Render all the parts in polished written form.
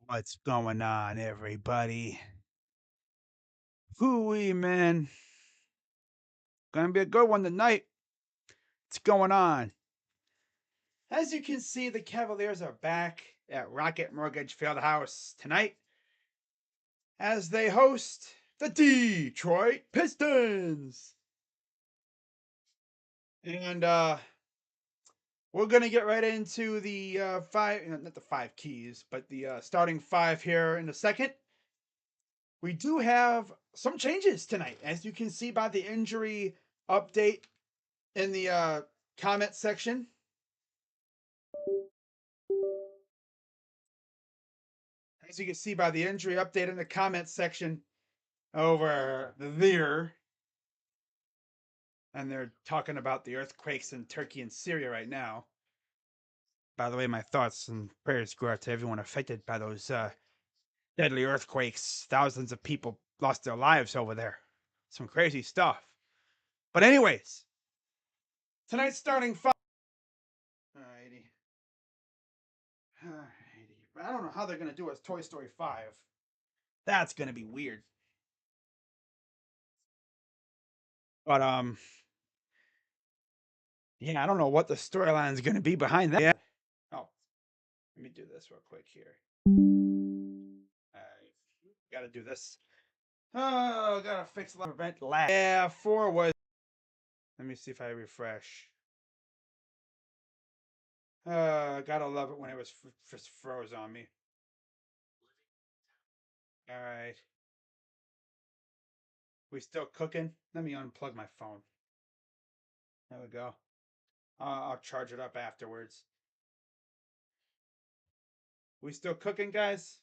What's going on, everybody? Hooey, man. Gonna be a good one tonight. What's going on? As you can see, the Cavaliers are back at Rocket Mortgage Fieldhouse tonight as they host the Detroit Pistons. And we're gonna get right into the not the five keys, but the starting five here in a second. We do have some changes tonight, as you can see by the injury update in the comment section. As you can see by the injury update in the comment section over there. And they're talking about the earthquakes in Turkey and Syria right now. By the way, my thoughts and prayers go out to everyone affected by those deadly earthquakes. Thousands of people lost their lives over there. Some crazy stuff. But anyways, tonight's starting five. Alrighty. Alrighty. I don't know how they're gonna do a Toy Story 5. That's gonna be weird. But yeah, I don't know what the storyline is gonna be behind that. Yeah. Oh, let me do this real quick here. Alright. Gotta do this. Oh, gotta fix the prevent lag. Yeah, 4 was. Let me see if I refresh. Gotta love it when it was just froze on me. Alright. We still cooking? Let me unplug my phone. There we go. I'll charge it up afterwards. We still cooking, guys?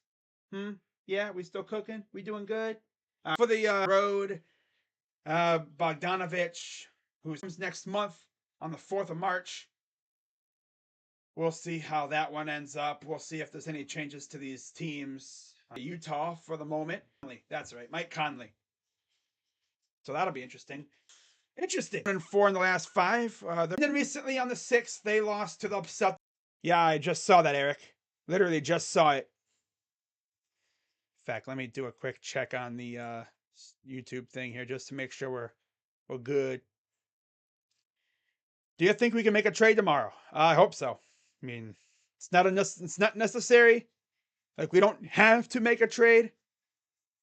Yeah, we still cooking? We doing good? For the road, Bogdanovich, who comes next month on the 4th of March. We'll see how that one ends up. We'll see if there's any changes to these teams. Utah for the moment. That's right, Mike Conley. So that'll be interesting. Interesting. And 4 in the last 5. Then recently on the 6th, they lost to the upset. Yeah, I just saw that, Eric. Literally just saw it. In fact, let me do a quick check on the YouTube thing here just to make sure we're good. Do you think we can make a trade tomorrow? I hope so. I mean, it's not necessary. Like, we don't have to make a trade,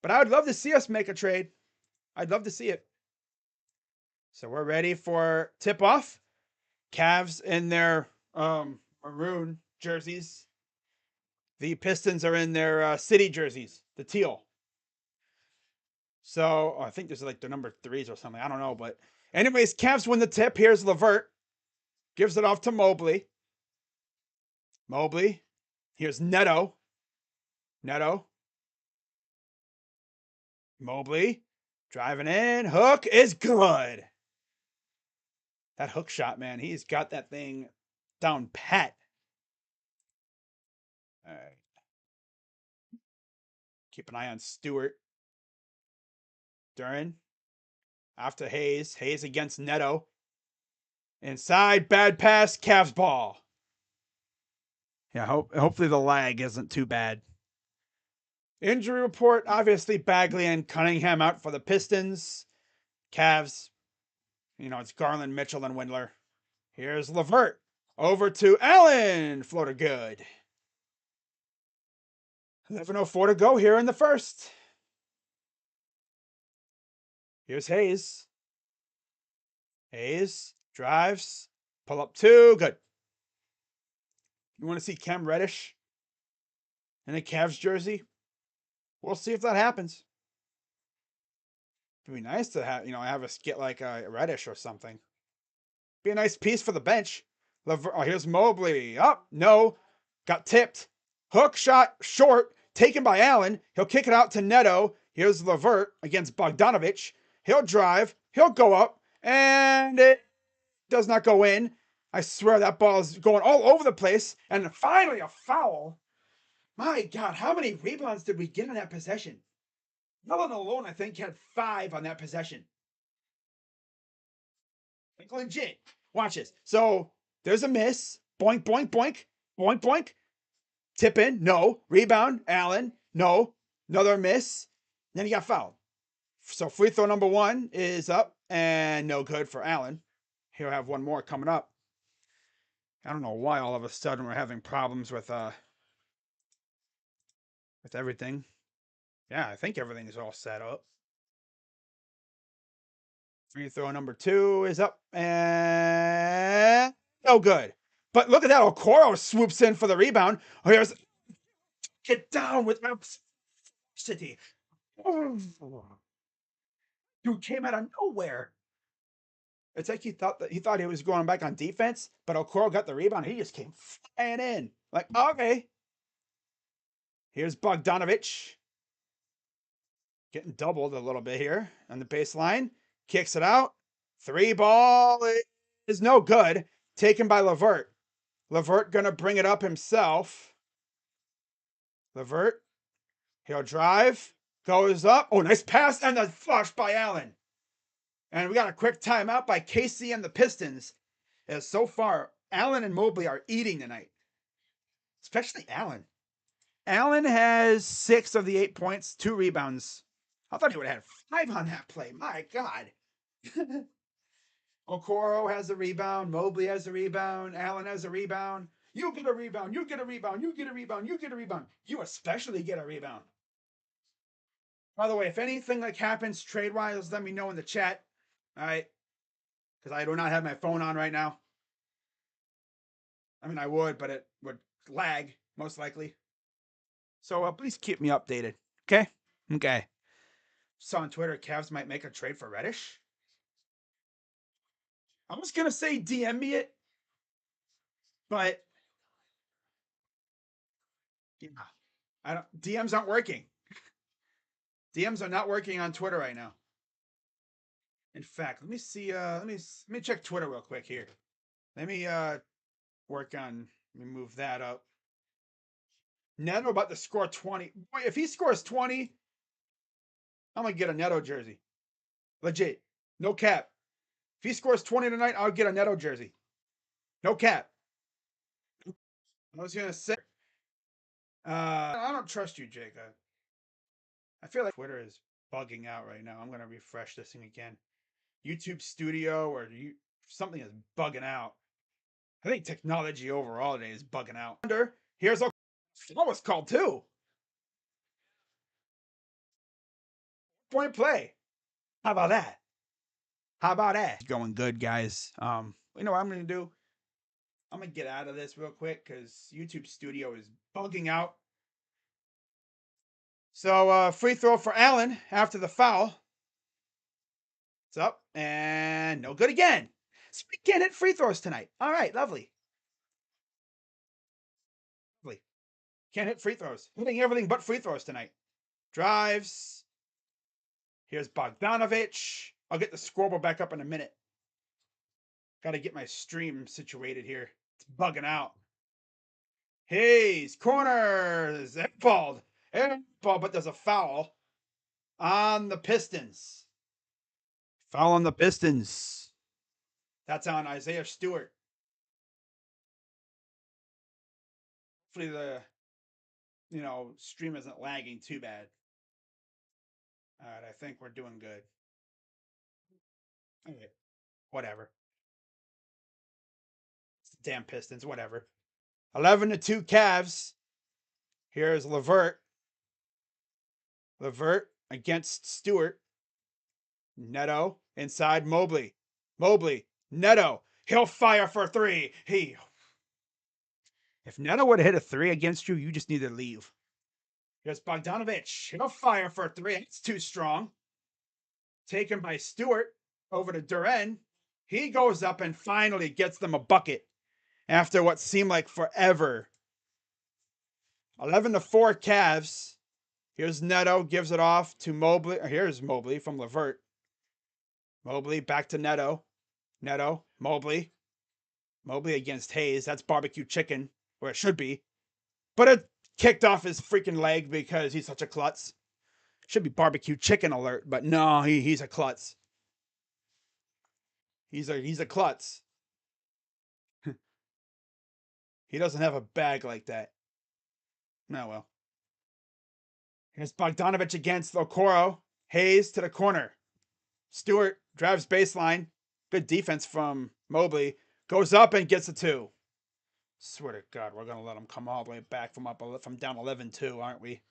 but I would love to see us make a trade. I'd love to see it. So we're ready for tip off. Cavs in their maroon jerseys. The Pistons are in their city jerseys, the teal. So I think this is like the number 3s or something. I don't know, but anyways, Cavs win the tip. Here's Levert. Gives it off to Mobley. Mobley. Here's Neto. Neto. Mobley. Driving in. Hook is good. That hook shot, man. He's got that thing down pat. All right. Keep an eye on Stewart. Duran. After Hayes. Hayes against Neto. Inside. Bad pass. Cavs ball. Yeah, hopefully the lag isn't too bad. Injury report, obviously Bagley and Cunningham out for the Pistons. Cavs, it's Garland, Mitchell, and Windler. Here's Levert. Over to Allen. Floater good. 11:04 to go here in the first. Here's Hayes. Hayes drives. Pull up 2. Good. You want to see Cam Reddish in a Cavs jersey? We'll see if that happens. It'd be nice to have us get like a Reddish or something. Be a nice piece for the bench. Here's Mobley. Up. No. Got tipped. Hook shot short. Taken by Allen. He'll kick it out to Neto. Here's Levert against Bogdanovich. He'll drive. He'll go up. And it does not go in. I swear that ball is going all over the place. And finally a foul. My God, how many rebounds did we get on that possession? Nolan alone, I think, had 5 on that possession. Like legit. Watch this. So there's a miss. Boink, boink, boink. Boink, boink. Tip in, no. Rebound, Allen, no. Another miss. Then he got fouled. So free throw number 1 is up and no good for Allen. He'll have one more coming up. I don't know why all of a sudden we're having problems with everything. Yeah, I think everything is all set up. Free throw number 2 is up and no good. But look at that. Okoro swoops in for the rebound. Oh, here's get down with velocity. Oh. Dude came out of nowhere. It's like he thought he was going back on defense, but Okoro got the rebound. He just came flying in. Like, okay. Here's Bogdanovich. Getting doubled a little bit here on the baseline. Kicks it out. 3 ball is no good. Taken by LeVert. LeVert gonna bring it up himself. LeVert. He'll drive. Goes up. Oh, nice pass and the flush by Allen. And we got a quick timeout by Casey and the Pistons. As so far, Allen and Mobley are eating tonight. Especially Allen. Allen has 6 of the 8 points, 2 rebounds. I thought he would have had 5 on that play. My God. Okoro has a rebound. Mobley has a rebound. Allen has a rebound. You get a rebound. You get a rebound. You get a rebound. You get a rebound. You especially get a rebound. By the way, if anything like happens trade-wise, let me know in the chat. All right? Because I do not have my phone on right now. I mean, I would, but it would lag, most likely. So please keep me updated. Okay? Okay. Saw on Twitter, Cavs might make a trade for Reddish. I was going to say DM me it, but yeah, I don't. DMs aren't working. DMs are not working on Twitter right now. In fact, let me see. Let me check Twitter real quick here. Let me work on. Let me move that up. Neto about to score 20. Boy, if he scores 20, I'm gonna get a Neto jersey. Legit, no cap. If he scores 20 tonight, I'll get a Neto jersey. No cap. I was gonna say. I don't trust you, Jacob. I feel like Twitter is bugging out right now. I'm gonna refresh this thing again. YouTube Studio or something is bugging out. I think technology overall today is bugging out. Here's a what was called too. Point play. How about that? How about that? Going good, guys. You know what I'm gonna do? I'm gonna get out of this real quick because YouTube Studio is bugging out. So free throw for Allen after the foul. It's up and no good again. So we can't hit free throws tonight. All right, lovely. Lovely. Can't hit free throws. Hitting everything but free throws tonight. Drives. Here's Bogdanovich. I'll get the scoreboard back up in a minute. Got to get my stream situated here. It's bugging out. Hayes, corners, airballed, but there's a foul on the Pistons. Foul on the Pistons. That's on Isaiah Stewart. Hopefully the stream isn't lagging too bad. All right, I think we're doing good. Okay, whatever. It's the damn Pistons, whatever. 11-2 Cavs. Here's LeVert. LeVert against Stewart. Neto inside Mobley. Mobley. Neto. He'll fire for 3. If Neto would have hit a 3 against you, you just need to leave. Here's Bogdanovich. He'll fire for 3. It's too strong. Taken by Stewart over to Duren. He goes up and finally gets them a bucket after what seemed like forever. 11-4 Cavs. Here's Neto, gives it off to Mobley. Here's Mobley from LeVert. Mobley back to Neto. Neto, Mobley. Mobley against Hayes. That's barbecue chicken, where it should be. But it kicked off his freaking leg because he's such a klutz. Should be barbecue chicken alert, but no, he's a klutz. He's a klutz. He doesn't have a bag like that. Oh, well. Here's Bogdanovich against Okoro. Hayes to the corner. Stewart drives baseline. Good defense from Mobley. Goes up and gets a two. Swear to God, we're gonna let him come all the way back from down 11-2, aren't we?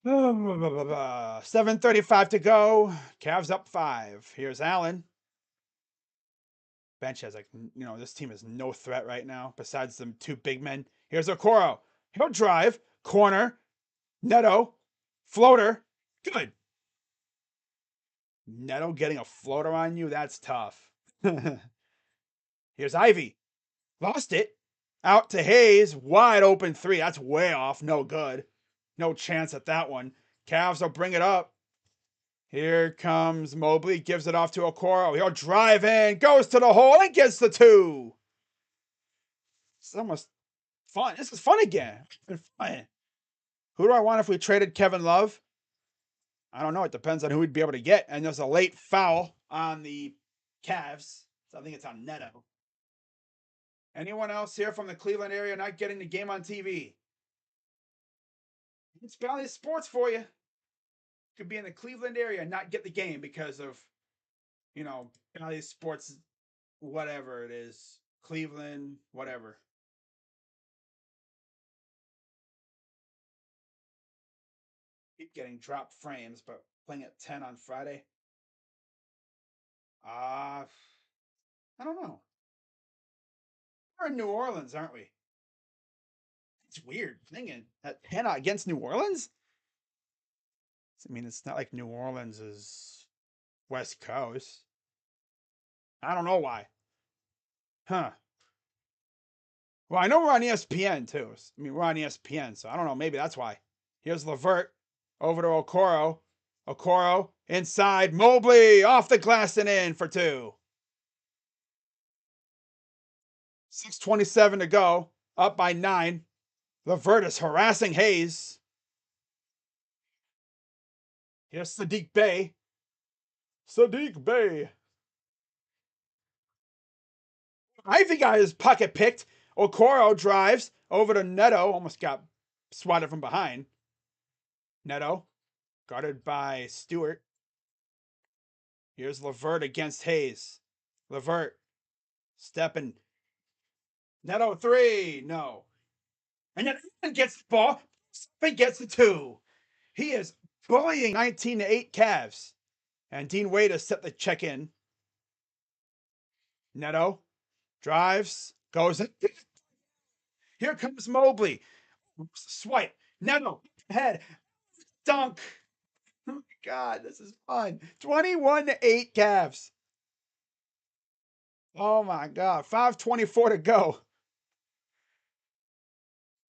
7:35 to go. Cavs up 5. Here's Allen. Bench has this team is no threat right now besides them two big men. Here's Okoro. He'll drive. Corner. Neto. Floater. Good. Neto getting a floater on you? That's tough. Here's Ivy. Lost it. Out to Hayes. Wide open three. That's way off. No good. No chance at that one. Cavs will bring it up. Here comes Mobley. Gives it off to Okoro. He'll drive in. Goes to the hole and gets the two. It's almost fun. This is fun again. It's been fun. Who do I want if we traded Kevin Love? I don't know. It depends on who we'd be able to get. And there's a late foul on the Cavs. So I think it's on Neto. Anyone else here from the Cleveland area not getting the game on TV? It's Valley Sports for you. Could be in the Cleveland area and not get the game because of, Valley Sports, whatever it is. Cleveland, whatever. Keep getting dropped frames, but playing at 10 on Friday. I don't know. We're in New Orleans, aren't we? It's weird thinking at 10 against New Orleans. I mean, it's not like New Orleans is West Coast. I don't know why. Huh. Well, I know we're on ESPN too. I mean, we're on ESPN, so I don't know. Maybe that's why. Here's Levert over to Okoro. Okoro inside. Mobley off the glass and in for two. 6:27 to go. Up by 9. Levert is harassing Hayes. Here's Sadiq Bey. Sadiq Bey. Ivy got his pocket picked. Okoro drives over to Neto. Almost got swatted from behind. Neto guarded by Stewart. Here's Levert against Hayes. Levert stepping. Neto 3. No. And then gets the ball. And gets the 2. He is bullying 19-8 Cavs. And Dean Wade has set the check in. Neto drives. Goes in. Here comes Mobley. Swipe. Neto. Head. Dunk. Oh my God, this is fun. 21-8 Cavs. Oh my God. 5:24 to go.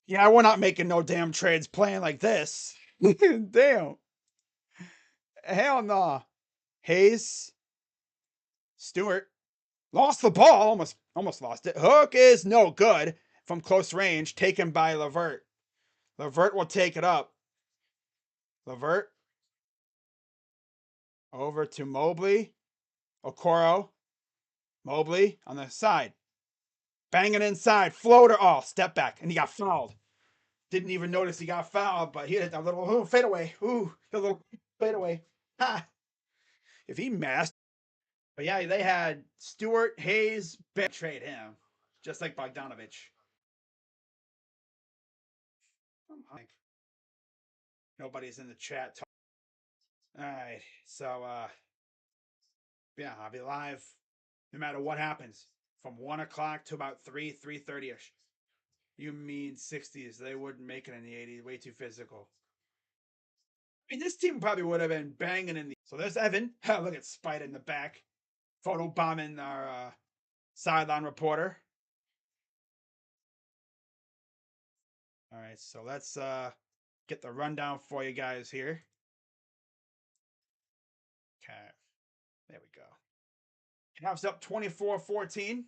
Yeah, we're not making no damn trades playing like this. Damn. Hell no. Hayes. Stewart. Lost the ball. Almost lost it. Hook is no good from close range. Taken by Levert. Levert will take it up. Levert. Over to Mobley. Okoro. Mobley on the side. Banging inside. Floater. Oh, step back. And he got fouled. Didn't even notice he got fouled, but he hit a little fadeaway. Ooh, a little fadeaway. Ha! If he masked. But yeah, they had Stewart, Hayes, trade him. Just like Bogdanovich. Nobody's in the chat. All right. So, yeah, I'll be live no matter what happens from 1 o'clock to about 3:30 ish. You mean 60s? They wouldn't make it in the 80s. Way too physical. I mean, this team probably would have been banging in the. So there's Evan. Look at Spite in the back. Photo bombing our sideline reporter. All right, so let's get the rundown for you guys here. Okay, there we go. Cavs up 24-14.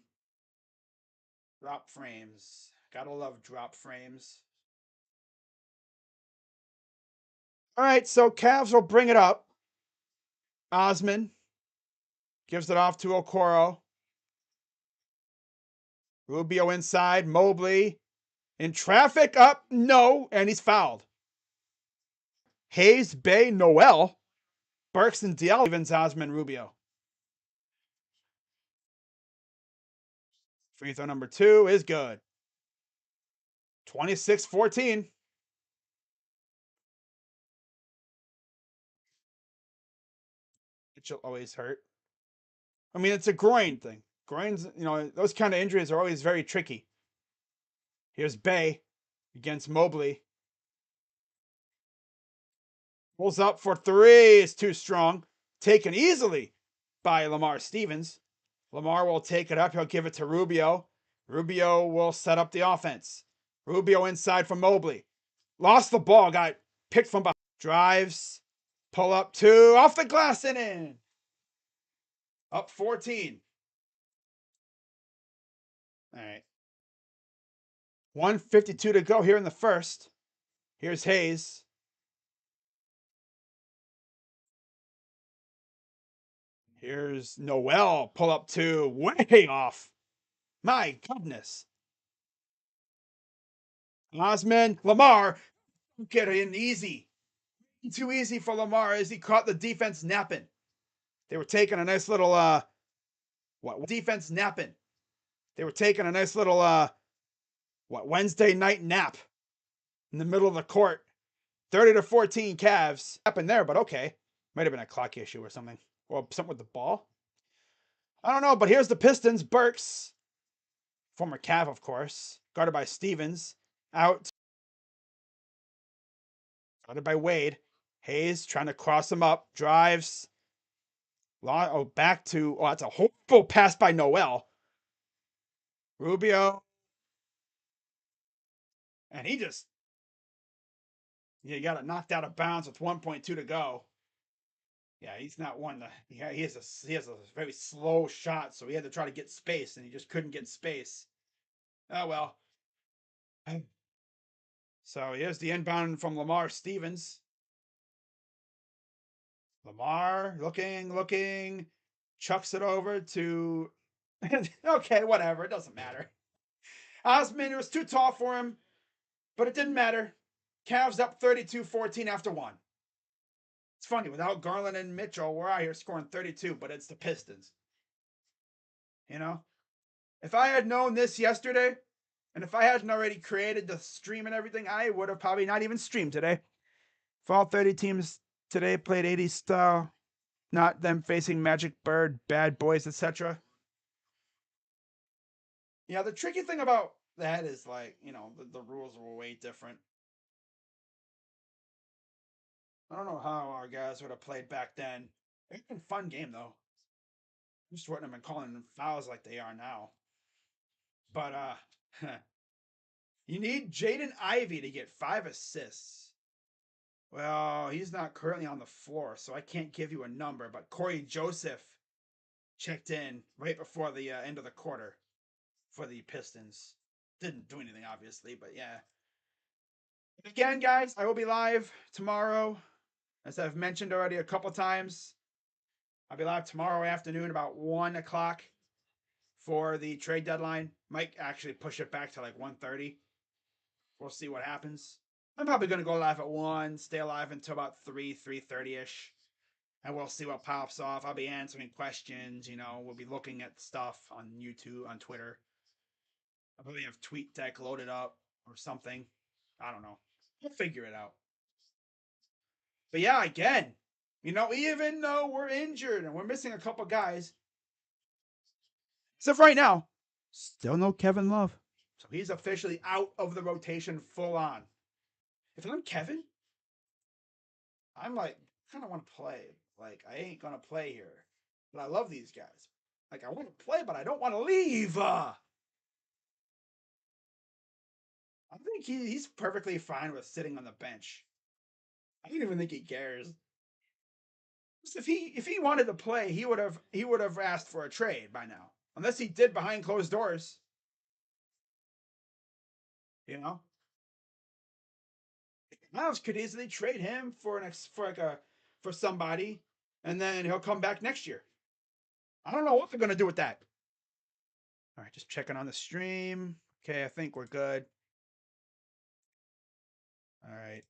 Drop frames. Gotta love drop frames. All right, so Cavs will bring it up. Osman gives it off to Okoro. Rubio inside. Mobley In traffic, up, no, and he's fouled. Hayes, Bay, Noel, Burks, and DL, Stevens, Osman, Rubio. Free throw number 2 is good. 26-14. It should always hurt. I mean, it's a groin thing. Groins, those kind of injuries are always very tricky. Here's Bay against Mobley. Pulls up for 3 is too strong. Taken easily by Lamar Stevens. Lamar will take it up. He'll give it to Rubio. Rubio will set up the offense. Rubio inside for Mobley. Lost the ball. Got picked from behind. Drives. Pull up 2. Off the glass and in. Up 14. All right. 1:52 to go here in the first. Here's Hayes. Here's Noel. Pull up 2. Way off. My goodness. Osman. Lamar. Get in easy. Too easy for Lamar as he caught the defense napping. They were taking a nice little defense napping. They were taking a nice little Wednesday night nap in the middle of the court. 30-14 Cavs. Happened there, but okay. Might have been a clock issue or something. Or something with the ball. I don't know, but here's the Pistons. Burks, former Cav, of course, guarded by Stevens. Out. Guarded by Wade. Hayes trying to cross him up. Drives. Back to. Oh, that's a hopeful pass by Noel. Rubio. And he just. You got it knocked out of bounds with 1.2 to go. Yeah, he's not one to. He has a very slow shot, so he had to try to get space, and he just couldn't get space. Oh well. So here's the inbound from Lamar Stevens. Lamar looking, chucks it over to. Okay, whatever. It doesn't matter. Osman, it was too tall for him, but it didn't matter. Cavs up 32-14 after 1. It's funny, without Garland and Mitchell, we're out here scoring 32, but it's the Pistons. If I had known this yesterday, and if I hadn't already created the stream and everything, I would have probably not even streamed today. If all 30 teams today played 80 style, not them facing Magic Bird, Bad Boys, etc. Yeah, the tricky thing about that is the rules were way different. I don't know how our guys would have played back then. It's been a fun game though. Just wouldn't have been calling them fouls like they are now. But you need Jaden Ivey to get 5 assists. Well, he's not currently on the floor, so I can't give you a number. But Corey Joseph checked in right before the end of the quarter for the Pistons. Didn't do anything, obviously, but yeah. Again, guys, I will be live tomorrow. As I've mentioned already a couple times, I'll be live tomorrow afternoon about 1 o'clock for the trade deadline. Might actually push it back to like 1:30. We'll see what happens. I'm probably going to go live at 1, stay alive until about 3:30-ish. And we'll see what pops off. I'll be answering questions, we'll be looking at stuff on YouTube, on Twitter. I'll probably have TweetDeck loaded up or something. I don't know. We'll figure it out. But yeah, again, even though we're injured and we're missing a couple guys, except right now, still no Kevin Love. So he's officially out of the rotation full on. If I'm Kevin, I'm like, I kind of want to play. Like, I ain't going to play here. But I love these guys. Like, I want to play, but I don't want to leave. I think he's perfectly fine with sitting on the bench. I don't even think he cares. If he wanted to play, he would have asked for a trade by now. Unless he did behind closed doors. Miles could easily trade him for somebody, and then he'll come back next year. I don't know what they're gonna do with that. All right, just checking on the stream. Okay, I think we're good. All right.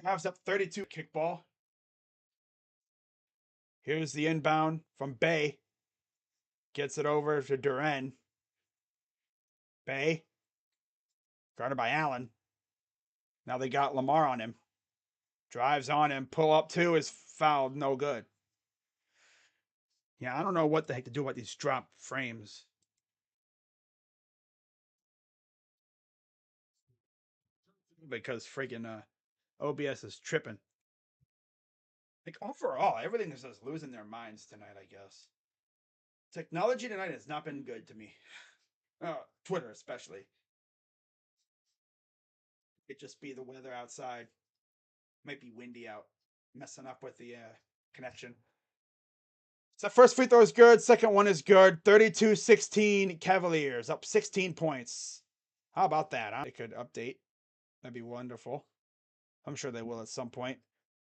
Cavs up 32 kickball. Here's the inbound from Bay. Gets it over to Duren. Bay. Guarded by Allen. Now they got Lamar on him. Drives on him. Pull up two is fouled. No good. Yeah, I don't know what the heck to do about these drop frames. Because friggin' OBS is tripping. Like overall, everything is just losing their minds tonight, I guess. Technology tonight has not been good to me. Twitter especially. It just be the weather outside. Might be windy out, messing up with the connection. So first free throw is good. Second one is good. 32-16 Cavaliers. Up 16 points. How about that? Huh? They could update. That'd be wonderful. I'm sure they will at some point.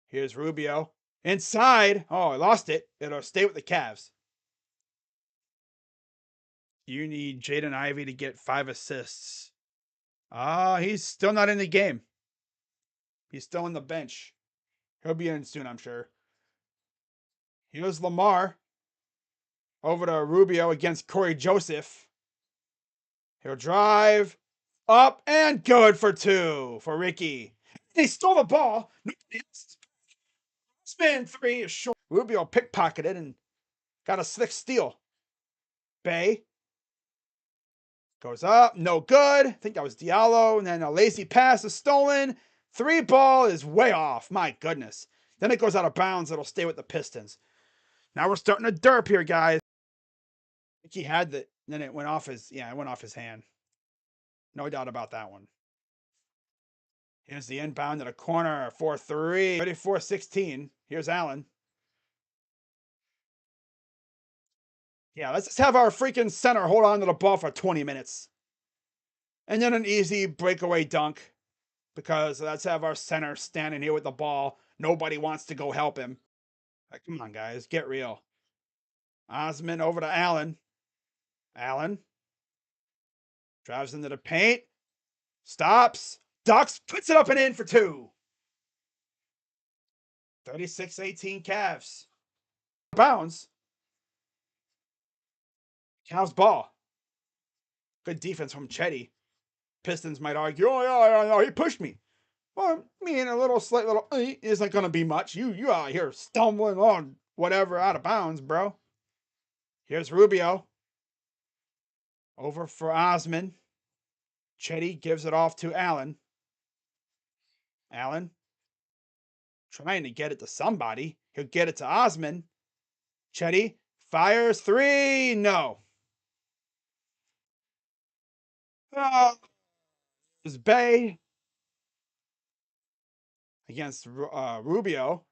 Here's Rubio. Inside. Oh, I lost it. It'll stay with the Cavs. You need Jaden Ivey to get 5 assists. He's still not in the game. He's still on the bench. He'll be in soon, I'm sure. Here's Lamar. Over to Rubio against Corey Joseph. He'll drive up and good for 2 for Ricky. He stole the ball. Spin 3 is short. Rubio pickpocketed and got a slick steal. Bay goes up, no good. I think that was Diallo. And then a lazy pass is stolen. 3 ball is way off. My goodness. Then it goes out of bounds. It'll stay with the Pistons. Now we're starting to derp here, guys. I think he had the. Then it went off his. Yeah, it went off his hand. No doubt about that one. Here's the inbound to the corner for 3. 34-16. Here's Allen. Yeah, let's just have our freaking center hold on to the ball for 20 minutes. And then an easy breakaway dunk. Because let's have our center standing here with the ball. Nobody wants to go help him. Like, come on, guys. Get real. Osman over to Allen. Allen. Drives into the paint. Stops. Ducks. Puts it up and in for 2. 36-18 Cavs. Bounds. Cavs ball. Good defense from Chetty. Pistons might argue, oh, yeah, he pushed me. Well, me and a slight little isn't going to be much. You out here stumbling on whatever out of bounds, bro. Here's Rubio. Over for Osman. Chetty gives it off to Allen. Allen. Trying to get it to somebody. He'll get it to Osman. Chetty fires 3. No. It's Bay against Rubio.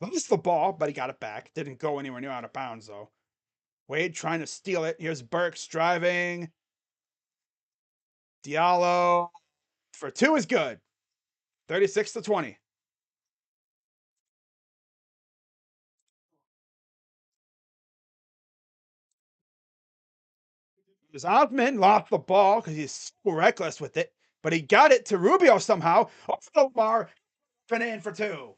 Lost the ball, but he got it back. Didn't go anywhere near out of bounds, though. Wade trying to steal it. Here's Burks driving. Diallo for 2 is good. 36-20. Osman lost the ball because he's so reckless with it, but he got it to Rubio somehow. Off the bar, in for 2.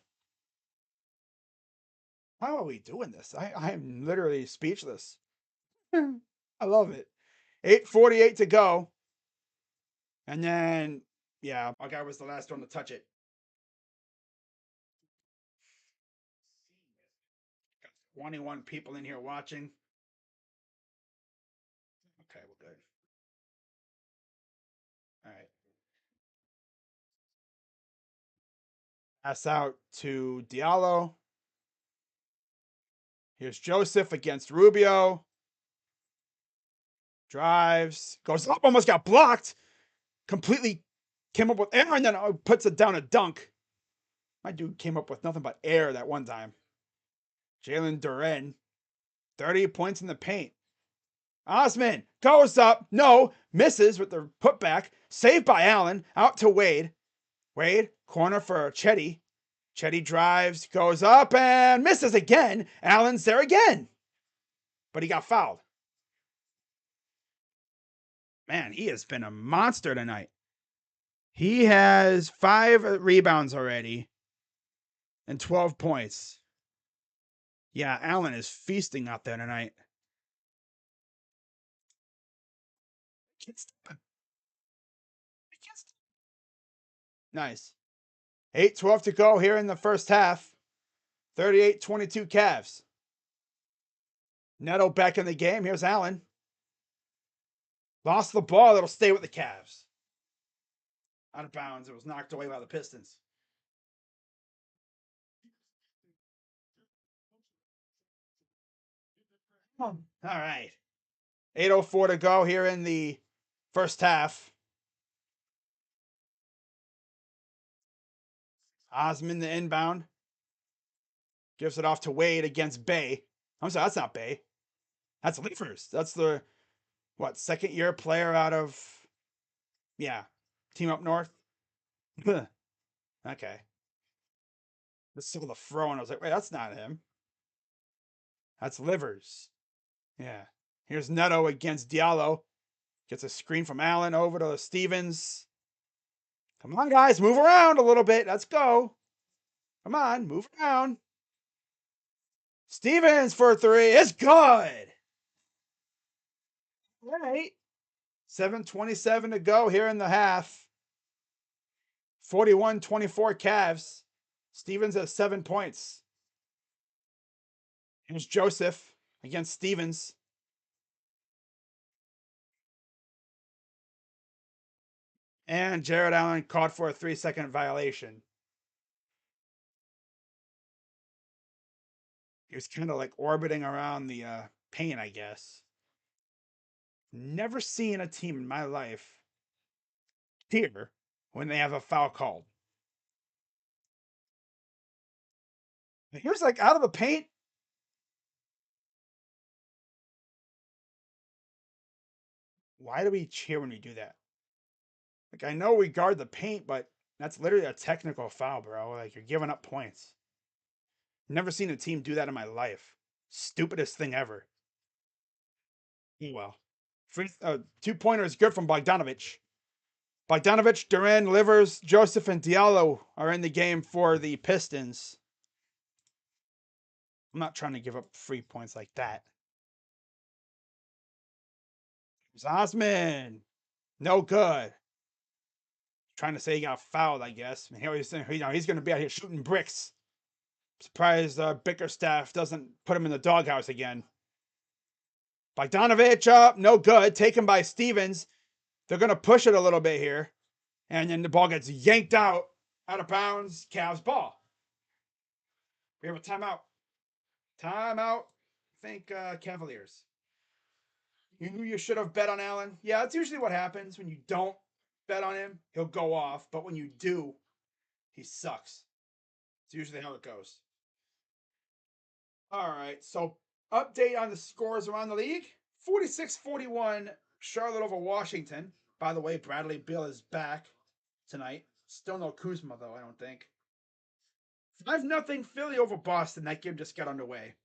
How are we doing this? I am literally speechless. I love it. 8:48 to go. And then, yeah, our guy was the last one to touch it. Got 21 people in here watching. Okay, we're good. All right. Pass out to Diallo. Here's Joseph against Rubio. Drives. Goes up. Almost got blocked. Completely came up with air and then puts it down a dunk. My dude came up with nothing but air that one time. Jalen Duren. 30 points in the paint. Osman goes up. No. Misses with the putback. Saved by Allen. Out to Wade. Wade. Corner for Chetty. Chetty drives. Goes up and misses again. Allen's there again. But he got fouled. Man, he has been a monster tonight. He has 5 rebounds already and 12 points. Yeah, Allen is feasting out there tonight. Nice. 8:12 to go here in the first half. 38-22 Cavs. Neto back in the game. Here's Allen. Lost the ball. That'll stay with the Cavs. Out of bounds. It was knocked away by the Pistons. All right. 8:04 to go here in the first half. Osman, the inbound. Gives it off to Wade against Bay. I'm sorry, that's not Bay. That's Leafers. That's the, second year player out of, team up north? Okay. This is the throw, and I was like, wait, that's not him. That's Livers. Yeah. Here's Neto against Diallo. Gets a screen from Allen over to Stevens. Come on, guys, move around a little bit. Let's go. Come on, move around. Stevens for 3. It's good. All right. 7:27 to go here in the half. 41-24 Cavs. Stevens has 7 points. Here's Joseph against Stevens. And Jared Allen caught for a 3-second violation. He was kind of like orbiting around the paint, I guess. Never seen a team in my life cheer when they have a foul called. He was like out of the paint. Why do we cheer when we do that? Like, I know we guard the paint, but that's literally a technical foul, bro. Like, you're giving up points. Never seen a team do that in my life. Stupidest thing ever. Well, 2-pointer is good from Bogdanovich. Bogdanovich, Duran, Livers, Joseph, and Diallo are in the game for the Pistons. I'm not trying to give up free points like that. It's Osman. No good. Trying to say he got fouled, I guess. He's going to be out here shooting bricks. Surprised Bickerstaff doesn't put him in the doghouse again. Bogdanovich up, no good. Taken by Stevens. They're going to push it a little bit here. And then the ball gets yanked out of bounds. Cavs ball. We have a timeout. Timeout. I think Cavaliers. You knew you should have bet on Allen. Yeah, that's usually what happens when you don't bet on him. He'll go off. But when you do, he sucks. It's usually how it goes. All right. So, update on the scores around the league 46-41, Charlotte over Washington. By the way, Bradley Beal is back tonight. Still no Kuzma, though, I don't think. 5-0 Philly over Boston. That game just got underway.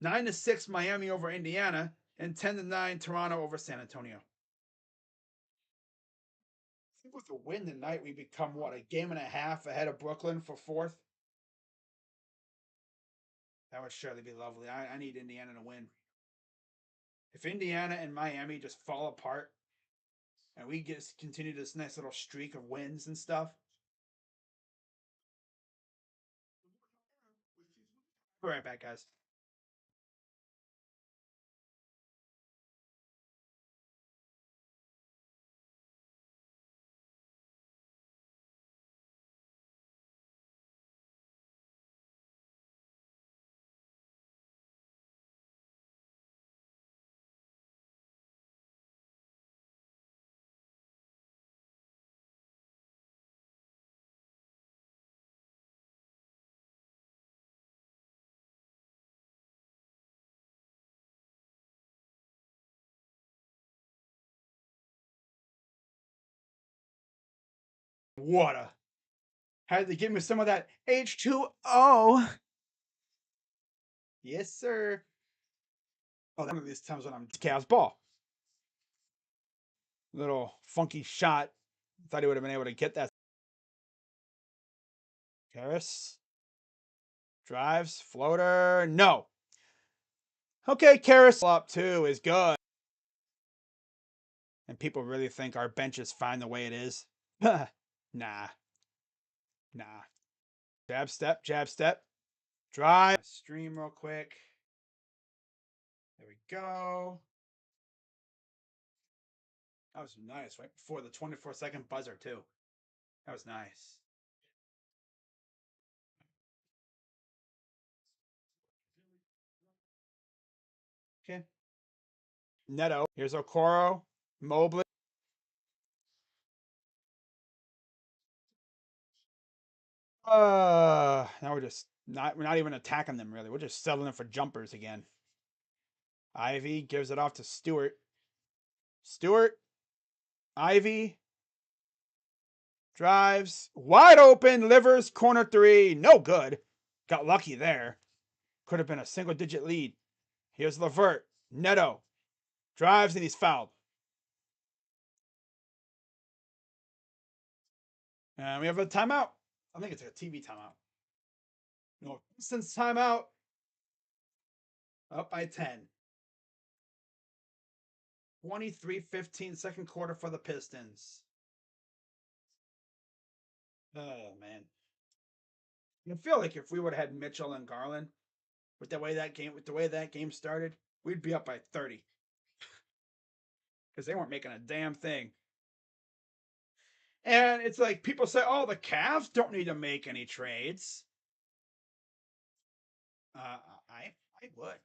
9-6 Miami over Indiana. And 10-9 Toronto over San Antonio. I think with the win tonight, we become, a game and a half ahead of Brooklyn for 4th? That would surely be lovely. I need Indiana to win. If Indiana and Miami just fall apart and we just continue this nice little streak of wins and stuff. Be right back, guys. Water. Had to give me some of that H2O. Yes, sir. Oh, one of these times when I'm Cavs ball. Little funky shot. Thought he would have been able to get that. Karras drives, floater. No. Okay, Karras up too is good. And people really think our bench is fine the way it is. Nah. Nah. Jab step, jab step. Drive. Stream real quick. There we go. That was nice, right before the 24-second buzzer, too. That was nice. Okay. Neto. Here's Okoro. Mobley. Now we're not even attacking them really. We're just settling for jumpers again. Ivy gives it off to Stewart. Stewart. Ivy. Drives. Wide open. Livers. Corner three. No good. Got lucky there. Could have been a single digit lead. Here's Levert. Neto. Drives and he's fouled. And we have a timeout. I think it's a TV timeout. No, Pistons timeout. Up by 10. 23-15 second quarter for the Pistons. Oh man. I feel like if we would have had Mitchell and Garland with the way that game started, we'd be up by 30. Because they weren't making a damn thing. And it's like people say, oh, the Cavs don't need to make any trades. I would.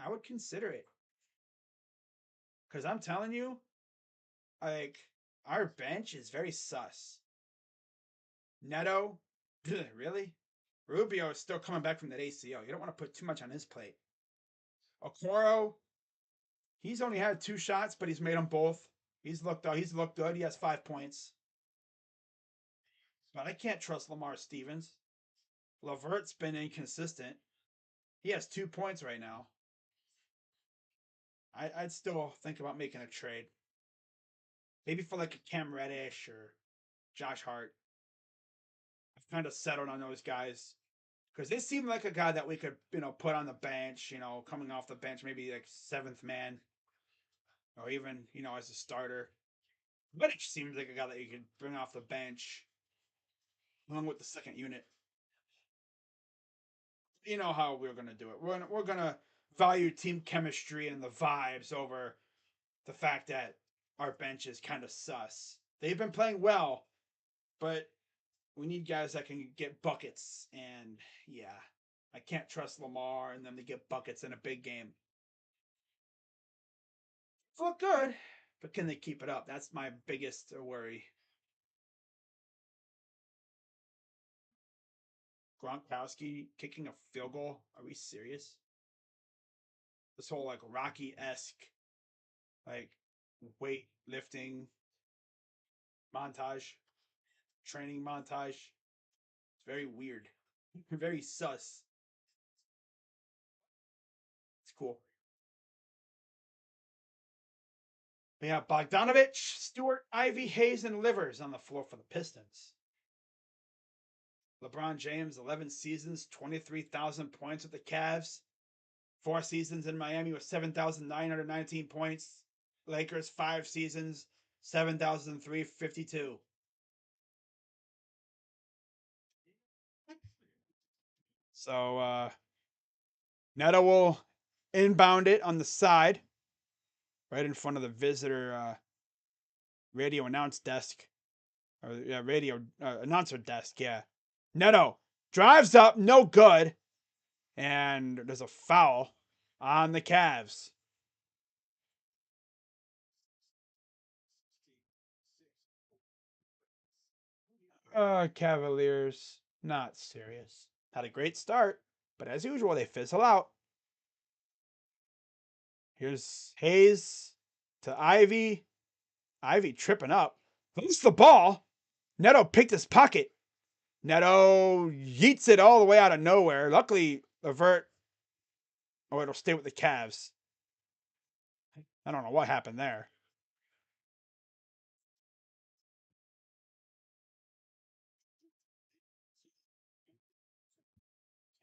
I would consider it. Because I'm telling you, like, our bench is very sus. Neto, really? Rubio is still coming back from that ACL. You don't want to put too much on his plate. Okoro, he's only had 2 shots, but he's made them both. He's looked good. He has 5 points. But I can't trust Lamar Stevens. Levert's been inconsistent. He has 2 points right now. I'd still think about making a trade. Maybe for like a Cam Reddish or Josh Hart. I've kind of settled on those guys because they seem like a guy that we could, put on the bench, coming off the bench, maybe like 7th man or even, as a starter. Reddish seems like a guy that you could bring off the bench along with the second unit. You know how we're going to do it. We're going to value team chemistry and the vibes over the fact that our bench is kind of sus. They've been playing well, but we need guys that can get buckets. And yeah, I can't trust Lamar and them to get buckets in a big game. Look good, but can they keep it up? That's my biggest worry. Gronkowski kicking a field goal? Are we serious? This whole like Rocky-esque like weight lifting montage, training montage. It's very weird. Very sus. It's cool. We have Bogdanovich, Stewart, Ivy, Hayes, and Livers on the floor for the Pistons. LeBron James, 11 seasons, 23,000 points with the Cavs. 4 seasons in Miami with 7,919 points. Lakers, 5 seasons, 7,352. So Neto will inbound it on the side, right in front of the visitor radio announce desk. Or radio announcer desk, yeah. Neto drives up, no good. And there's a foul on the Cavs. Cavaliers, not serious. Had a great start, but as usual, they fizzle out. Here's Hayes to Ivy. Ivy tripping up. Loses the ball. Neto picked his pocket. Neto yeets it all the way out of nowhere. Luckily, Levert. Oh, it'll stay with the Cavs. I don't know what happened there.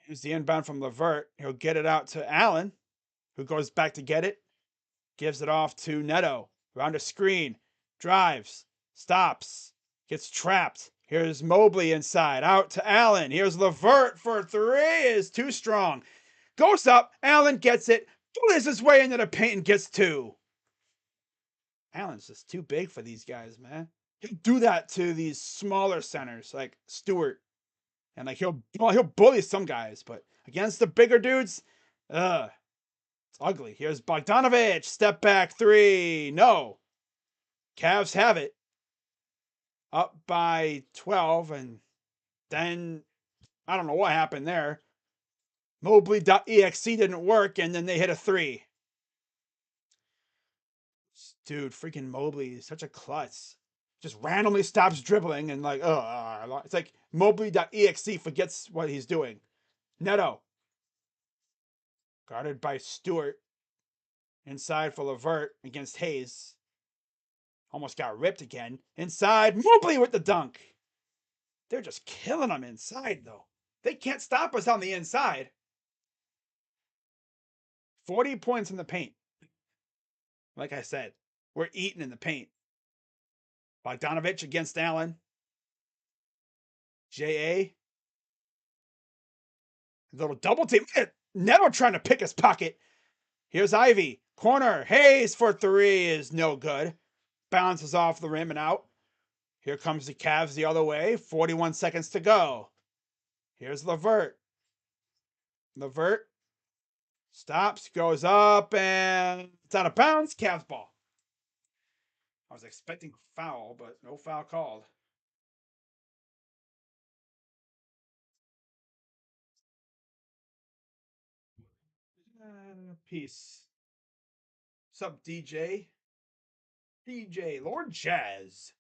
Here's the inbound from Levert. He'll get it out to Allen, who goes back to get it. Gives it off to Neto. Around a screen. Drives. Stops. Gets trapped. Here's Mobley inside. Out to Allen. Here's Levert for three. Is too strong. Goes up. Allen gets it. Flies his way into the paint and gets two. Allen's just too big for these guys, man. He'll do that to these smaller centers like Stewart. And like he'll bully some guys, but against the bigger dudes, it's ugly. Here's Bogdanovich, step back three. No. Cavs have it. Up by 12, and then I don't know what happened there. Mobley.exe didn't work, and then they hit a three. Dude, freaking Mobley is such a klutz. Just randomly stops dribbling and like, it's like Mobley.exe forgets what he's doing. Neto. Guarded by Stewart. Inside for Levert against Hayes. Almost got ripped again. Inside, Mobley with the dunk. They're just killing them inside, though. They can't stop us on the inside. 40 points in the paint. Like I said, we're eating in the paint. Bogdanovich against Allen. J.A. Little double team. Neto trying to pick his pocket. Here's Ivy. Corner. Hayes for three is no good. Bounces off the rim and out. Here comes the Cavs the other way. 41 seconds to go. Here's Levert. Levert stops, goes up, and it's out of bounds. Cavs ball. I was expecting foul, but no foul called. Peace. What's up, DJ? DJ Lord Jazz.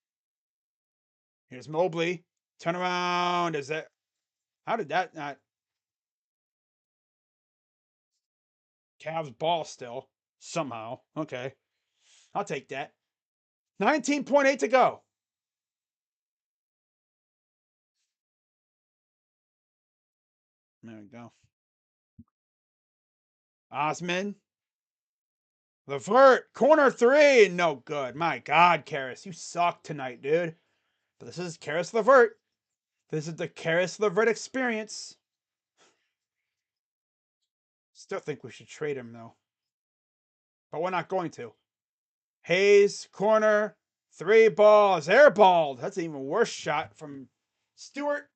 Here's Mobley. Turn around. Is that? How did that not? Cavs ball still. Somehow. Okay. I'll take that. 19.8 to go. There we go. Osman. Levert. Corner three. No good. My God, Karras. You suck tonight, dude. But this is Caris LeVert. This is the Caris LeVert experience. Still think we should trade him, though. But we're not going to. Hayes, corner, three balls, airballed. That's an even worse shot from Stewart.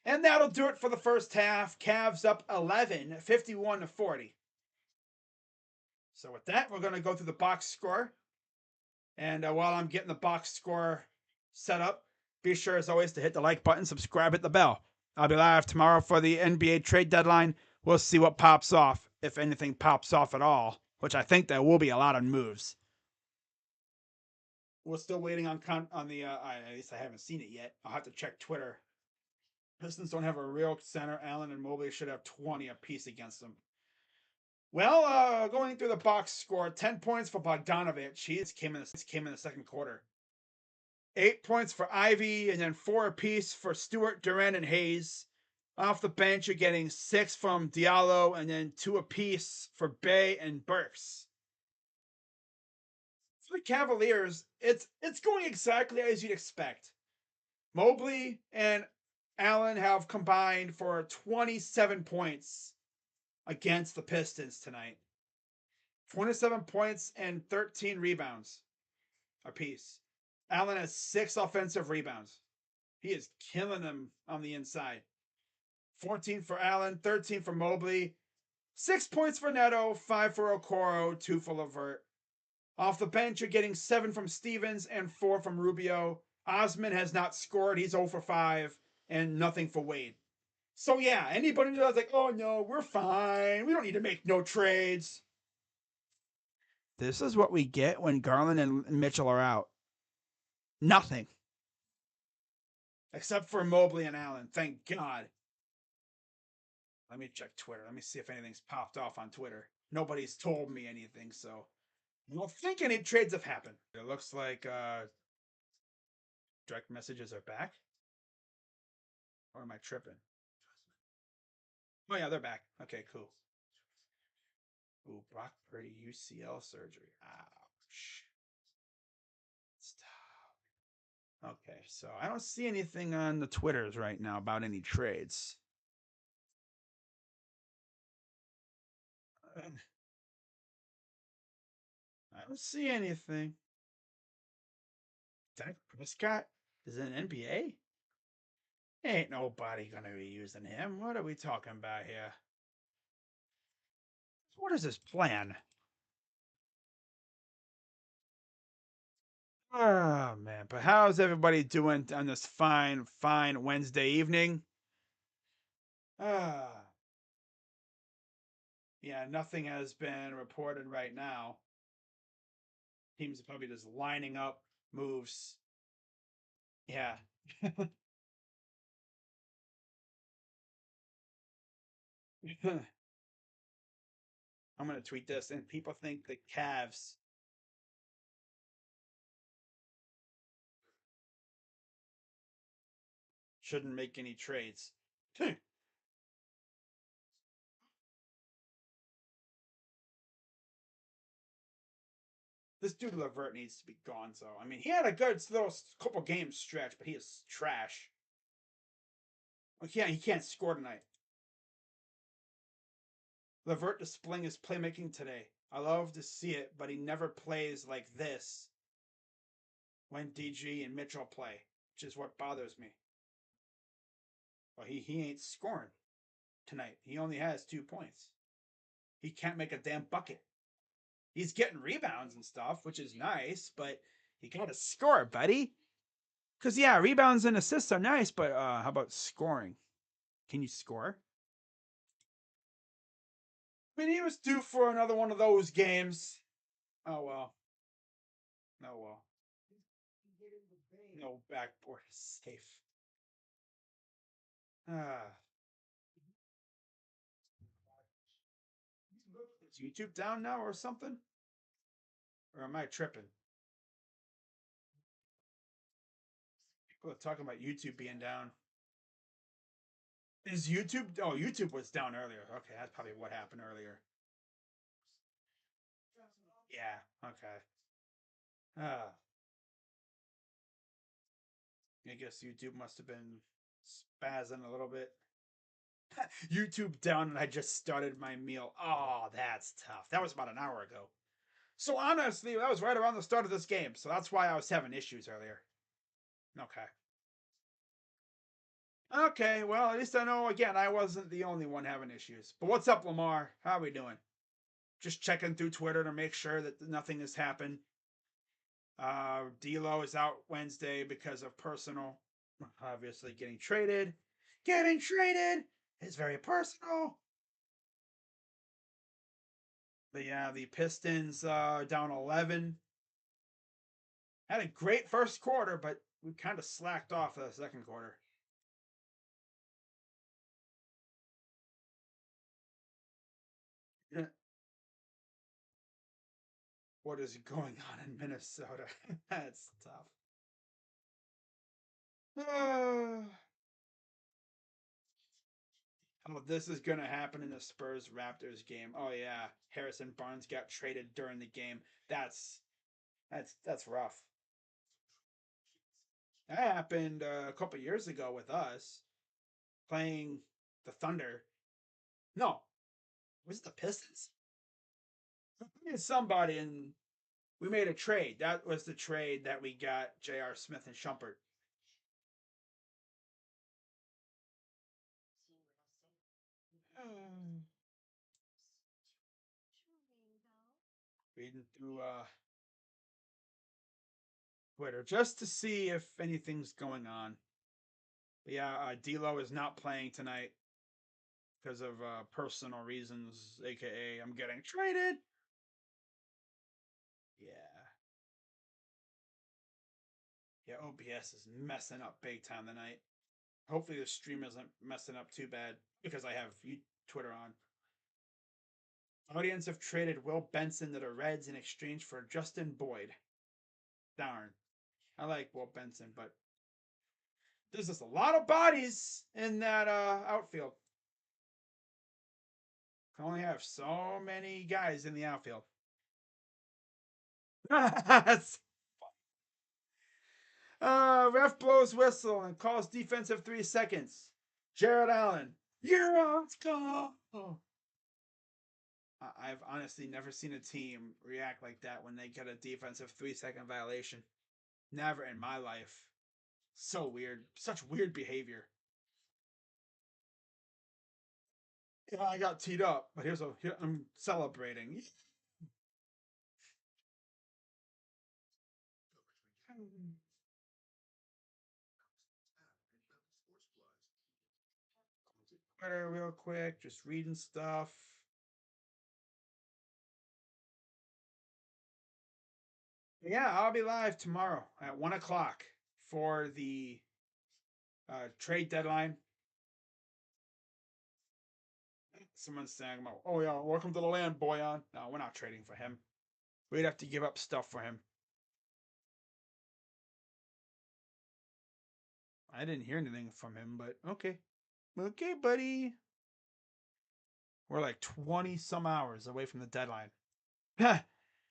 And that'll do it for the first half. Cavs up 11, 51 to 40. So with that, we're going to go through the box score. And while I'm getting the box score set up, be sure, as always, to hit the like button, subscribe, hit the bell. I'll be live tomorrow for the NBA trade deadline. We'll see what pops off, if anything pops off at all, which I think there will be a lot of moves. We're still waiting on the. At least I haven't seen it yet. I'll have to check Twitter. Pistons don't have a real center. Allen and Mobley should have 20 apiece against them. Well, going through the box score, 10 points for Bogdanovich. He came in the second quarter. 8 points for Ivy, and then 4 apiece for Stewart, Durant, and Hayes. Off the bench, you're getting 6 from Diallo, and then 2 apiece for Bay and Burks. For the Cavaliers, it's going exactly as you'd expect. Mobley and Allen have combined for 27 points against the Pistons tonight. 27 points and 13 rebounds apiece. Allen has 6 offensive rebounds. He is killing them on the inside. 14 for Allen, 13 for Mobley, 6 points for Neto, 5 for Okoro, 2 for Levert. Off the bench, you're getting 7 from Stevens and 4 from Rubio. Osman has not scored. He's 0 for 5 and nothing for Wade. So yeah, anybody that's like, oh no, we're fine. We don't need to make no trades. This is what we get when Garland and Mitchell are out. Nothing. Except for Mobley and Allen. Thank God. Let me check Twitter. Let me see if anything's popped off on Twitter. Nobody's told me anything, so I don't think any trades have happened. It looks like direct messages are back. Or am I tripping? Oh yeah, they're back. Okay, cool. Ooh, Brock Purdy UCL surgery. Ouch. Stop. Okay, so I don't see anything on the Twitters right now about any trades. I don't see anything. Dak Prescott is in NBA? Ain't nobody gonna be using him. What are we talking about here? What is his plan? Oh man, but how's everybody doing on this fine Wednesday evening? Ah, yeah, nothing has been reported right now. Teams are probably just lining up moves. Yeah. I'm gonna tweet this, and people think the Cavs shouldn't make any trades. This dude Levert needs to be gone. So I mean, he had a good little couple games stretch, but he is trash. He can't score tonight. Levert displaying his playmaking today. I love to see it, but he never plays like this when DG and Mitchell play, which is what bothers me. Well, he ain't scoring tonight. He only has 2 points. He can't make a damn bucket. He's getting rebounds and stuff, which is nice, but you gotta score, buddy. Because yeah, rebounds and assists are nice, but how about scoring? Can you score? I mean, he was due for another one of those games. Oh well. Oh well. No backboard is safe. Ah. Is YouTube down now or something? Or am I tripping? People are talking about YouTube being down. Is YouTube? Oh, YouTube was down earlier. Okay, that's probably what happened earlier. Yeah. Okay. Ah. I guess YouTube must have been spazzing a little bit. YouTube down, and I just started my meal. Oh, that's tough. That was about an hour ago. So honestly, that was right around the start of this game. So that's why I was having issues earlier. Okay. Okay, well, at least I know, again, I wasn't the only one having issues. But what's up, Lamar? How are we doing? Just checking through Twitter to make sure that nothing has happened. D'Lo is out Wednesday because of personal, obviously getting traded. Getting traded is very personal. But yeah, the Pistons down 11. Had a great first quarter, but we kind of slacked off the second quarter. What is going on in Minnesota? That's tough. Oh, this is gonna happen in the Spurs Raptors game. Oh yeah, Harrison Barnes got traded during the game. That's rough. That happened a couple years ago with us playing the Thunder. No, was it the Pistons? Somebody, and we made a trade. That was the trade that we got J.R. Smith and Shumpert. Reading through Twitter just to see if anything's going on. But yeah, D'Lo is not playing tonight because of personal reasons, aka I'm getting traded. Yeah, yeah. OBS is messing up big time tonight. Hopefully the stream isn't messing up too bad because I have Twitter on. Audience have traded Will Benson to the Reds in exchange for Justin Boyd. Darn. I like Will Benson, but there's just a lot of bodies in that outfield. Can only have so many guys in the outfield. Ref blows whistle and calls defensive 3 seconds. Jared Allen. Yeah, let's go. I've honestly never seen a team react like that when they get a defensive 3 second violation. Never in my life. So weird. Such weird behavior. Yeah, I got teed up, but I'm celebrating. Twitter real quick, just reading stuff. Yeah, I'll be live tomorrow at 1 o'clock for the trade deadline. Someone's saying, "Oh yeah, welcome to the land, Boyan." No, we're not trading for him. We'd have to give up stuff for him. I didn't hear anything from him, but okay, okay, buddy. We're like 20 some hours away from the deadline.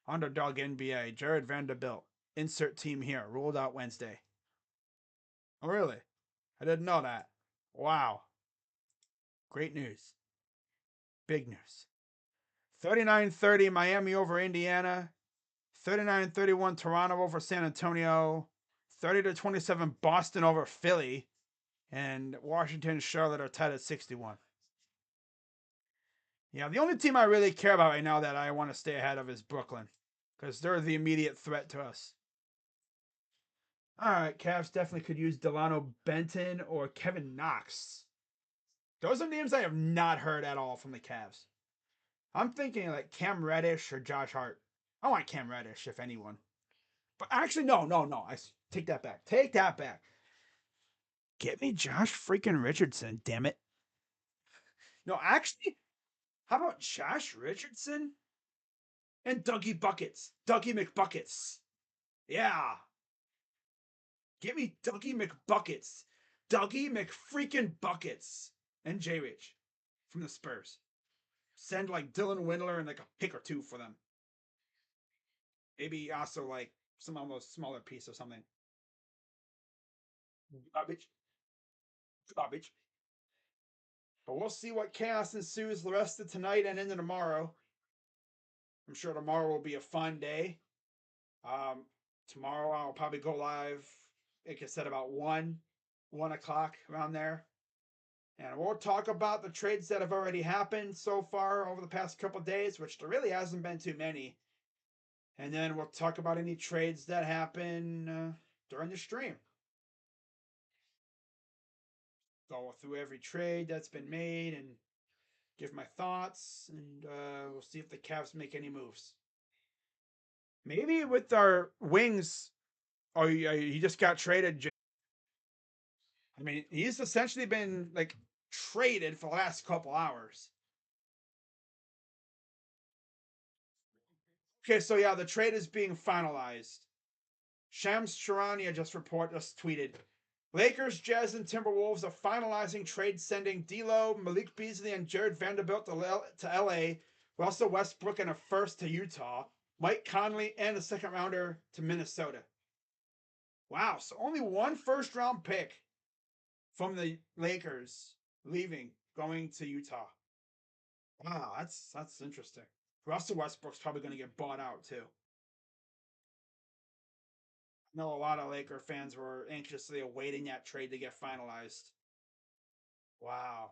Underdog NBA, Jared Vanderbilt. Insert team here. Ruled out Wednesday. Oh, really? I didn't know that. Wow. Great news. Big news. 39-30 Miami over Indiana. 39-31 Toronto over San Antonio. 30-27 Boston over Philly. And Washington and Charlotte are tied at 61. Yeah, the only team I really care about right now that I want to stay ahead of is Brooklyn. Because they're the immediate threat to us. All right, Cavs definitely could use Delano Benton or Kevin Knox. Those are names I have not heard at all from the Cavs. I'm thinking like Cam Reddish or Josh Hart. I want Cam Reddish, if anyone. But actually, no. I take that back. Take that back. Get me Josh freaking Richardson, damn it. No, actually, how about Josh Richardson and Dougie Buckets? Dougie McBuckets. Yeah. Give me Dougie McBuckets. Dougie McFreaking Buckets. And J Rich from the Spurs. Send like Dylan Windler and like a pick or two for them. Maybe also like some almost smaller piece or something. Garbage. Garbage. But we'll see what chaos ensues the rest of tonight and into tomorrow. I'm sure tomorrow will be a fun day. Um, Tomorrow I'll probably go live, like I said, about 1 o'clock around there. And we'll talk about the trades that have already happened so far over the past couple days, which there really hasn't been too many. And then we'll talk about any trades that happen during the stream. Go through every trade that's been made and give my thoughts, and we'll see if the Cavs make any moves. Maybe with our wings, he just got traded. I mean, he's essentially been like traded for the last couple hours. Okay, so yeah, the trade is being finalized. Shams Charania just tweeted. Lakers, Jazz, and Timberwolves are finalizing trade sending D'Lo, Malik Beasley, and Jared Vanderbilt to LA. Russell Westbrook and a first to Utah. Mike Conley and a second rounder to Minnesota. Wow, so only one first round pick from the Lakers leaving, going to Utah. Wow, that's interesting. Russell Westbrook's probably going to get bought out too. I know a lot of Laker fans were anxiously awaiting that trade to get finalized. Wow.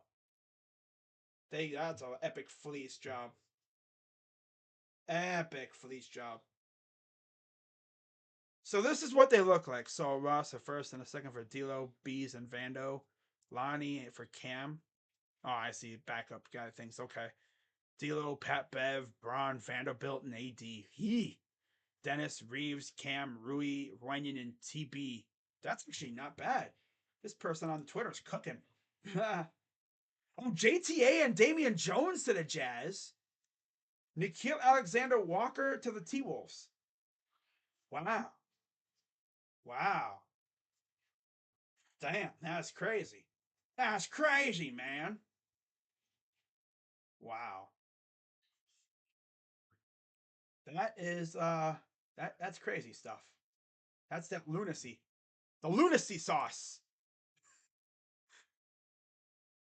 That's an epic fleece job. Epic fleece job. So this is what they look like. So Ross a first and a second for D'Lo, Bees, and Vando. Lonnie for Cam. Oh, I see. Backup guy things. Okay. D'Lo, Pat Bev, Braun, Vanderbilt, and AD. Dennis, Reeves, Cam, Rui, Runyon, and TB. That's actually not bad. This person on Twitter is cooking. Oh, JTA and Damian Jones to the Jazz. Nikhil Alexander Walker to the T Wolves. Wow. Wow. Damn, that's crazy. That's crazy, man. Wow. That is that's crazy stuff. That's that lunacy. The lunacy sauce.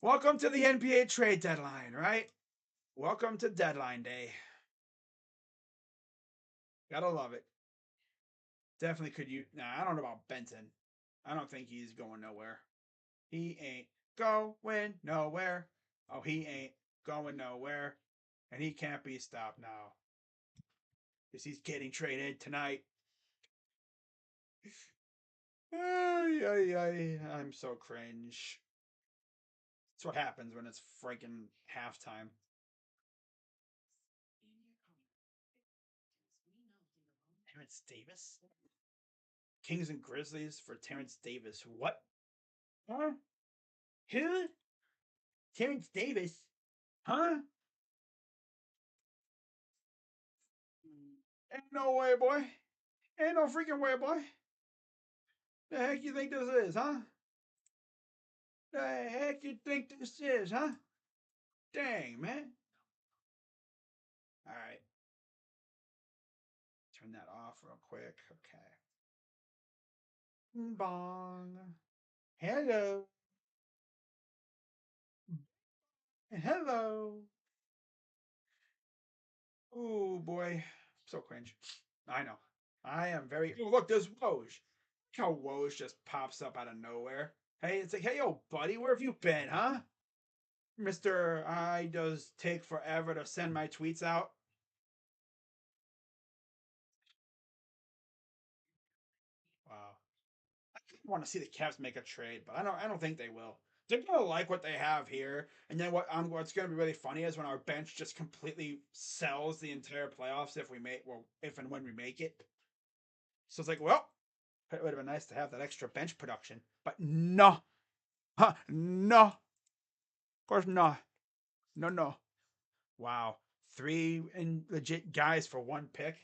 Welcome to the NBA trade deadline, right? Welcome to deadline day. Gotta love it. Definitely could you. Nah, I don't know about Benton. I don't think he's going nowhere. He ain't going nowhere. Oh, he ain't going nowhere. And he can't be stopped now. Because he's getting traded tonight. Ay, ay, ay. I'm so cringe. That's what happens when it's freaking halftime. Terrence Davis? Kings and Grizzlies for Terrence Davis. What? Huh? Who? Terrence Davis? Huh? Ain't no way, boy. Ain't no freaking way, boy. The heck you think this is, huh? The heck you think this is, huh? Dang, man. All right. Turn that off real quick. Okay. Bong. Hello. Hello. Oh, boy. So cringe. I know. I am very. Oh, look, there's Woj. Look how Woj just pops up out of nowhere. Hey, it's like, hey, yo, buddy, where have you been, huh? Mr. I does take forever to send my tweets out. Wow. I want to see the Cavs make a trade, but I don't think they will. They're gonna like what they have here, and then what's gonna be really funny is when our bench just completely sells the entire playoffs if we make if and when we make it. So it's like, well, it would have been nice to have that extra bench production, but no, huh? No, of course not. No, no. Wow, three and legit guys for one pick.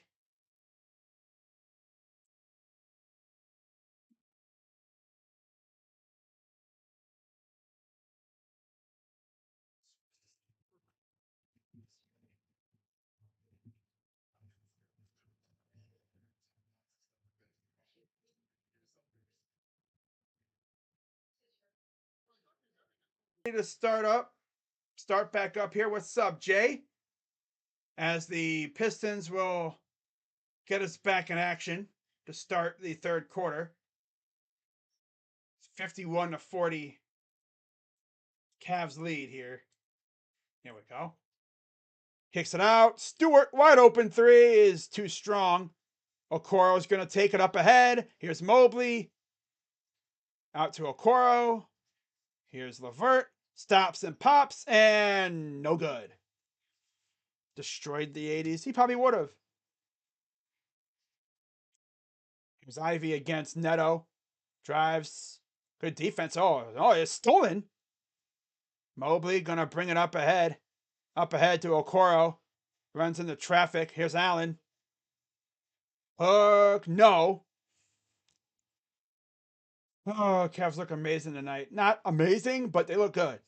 To start back up here. What's up, Jay? As the Pistons will get us back in action to start the third quarter. 51-40 Cavs lead here. Here we go. Kicks it out. Stewart, wide open three is too strong. Okoro's going to take it up ahead. Here's Mobley. Out to Okoro. Here's Levert. Stops and pops, and no good. Destroyed the 80s. He probably would have. Here's Ivy against Neto. Drives. Good defense. Oh, it's stolen. Mobley going to bring it up ahead. Up ahead to Okoro. Runs into traffic. Here's Allen. Hook. No. Oh, Cavs look amazing tonight. Not amazing, but they look good.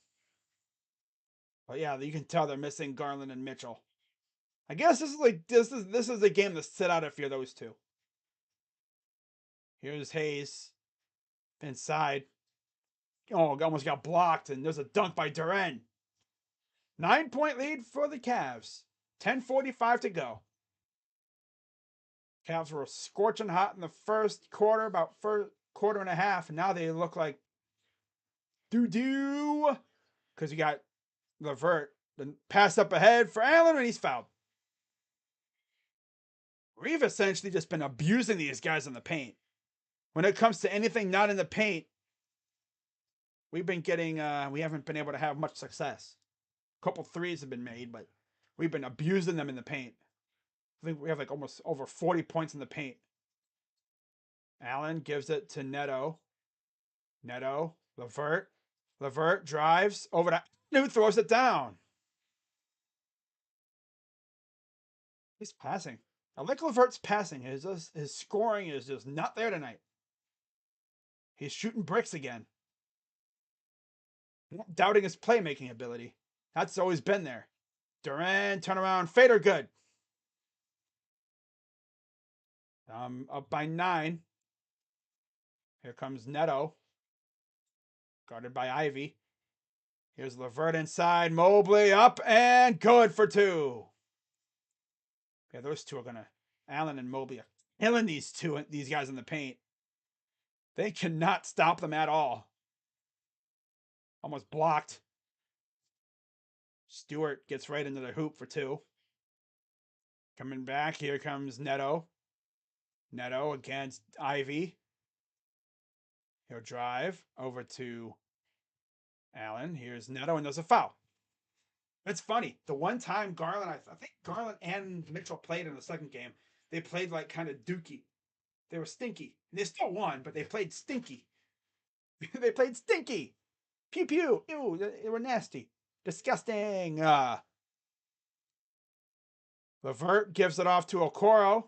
But yeah, you can tell they're missing Garland and Mitchell. I guess this is the game to sit out if you're those two. Here's Hayes inside. Oh, almost got blocked, and there's a dunk by Duren. 9-point lead for the Cavs. 10:45 to go. Cavs were scorching hot in the first quarter, about first quarter and a half, and now they look like doo-doo. Because you got Levert, then pass up ahead for Allen, and he's fouled. We've essentially just been abusing these guys in the paint. When it comes to anything not in the paint, we haven't been able to have much success. A couple threes have been made, but we've been abusing them in the paint. I think we have like almost over 40 points in the paint. Allen gives it to Neto. Levert drives over to who throws it down. He's passing. I like Levert's passing. His scoring is just not there tonight. He's shooting bricks again. Not doubting his playmaking ability. That's always been there. Durant, turnaround, fader, good. Up by 9. Here comes Neto, guarded by Ivy. Here's LeVert inside. Mobley up and good for 2. Yeah, those two are gonna. Allen and Mobley are killing these guys in the paint. They cannot stop them at all. Almost blocked. Stewart gets right into the hoop for 2. Coming back, here comes Neto. Neto against Ivy. He'll drive over to Allen. Here's Neto, and there's a foul. It's funny. The one time Garland, I think Garland and Mitchell played in the second game, they played like kind of dookie. They were stinky. They still won, but they played stinky. They played stinky. Pew pew. Ew, they were nasty. Disgusting. LeVert gives it off to Okoro.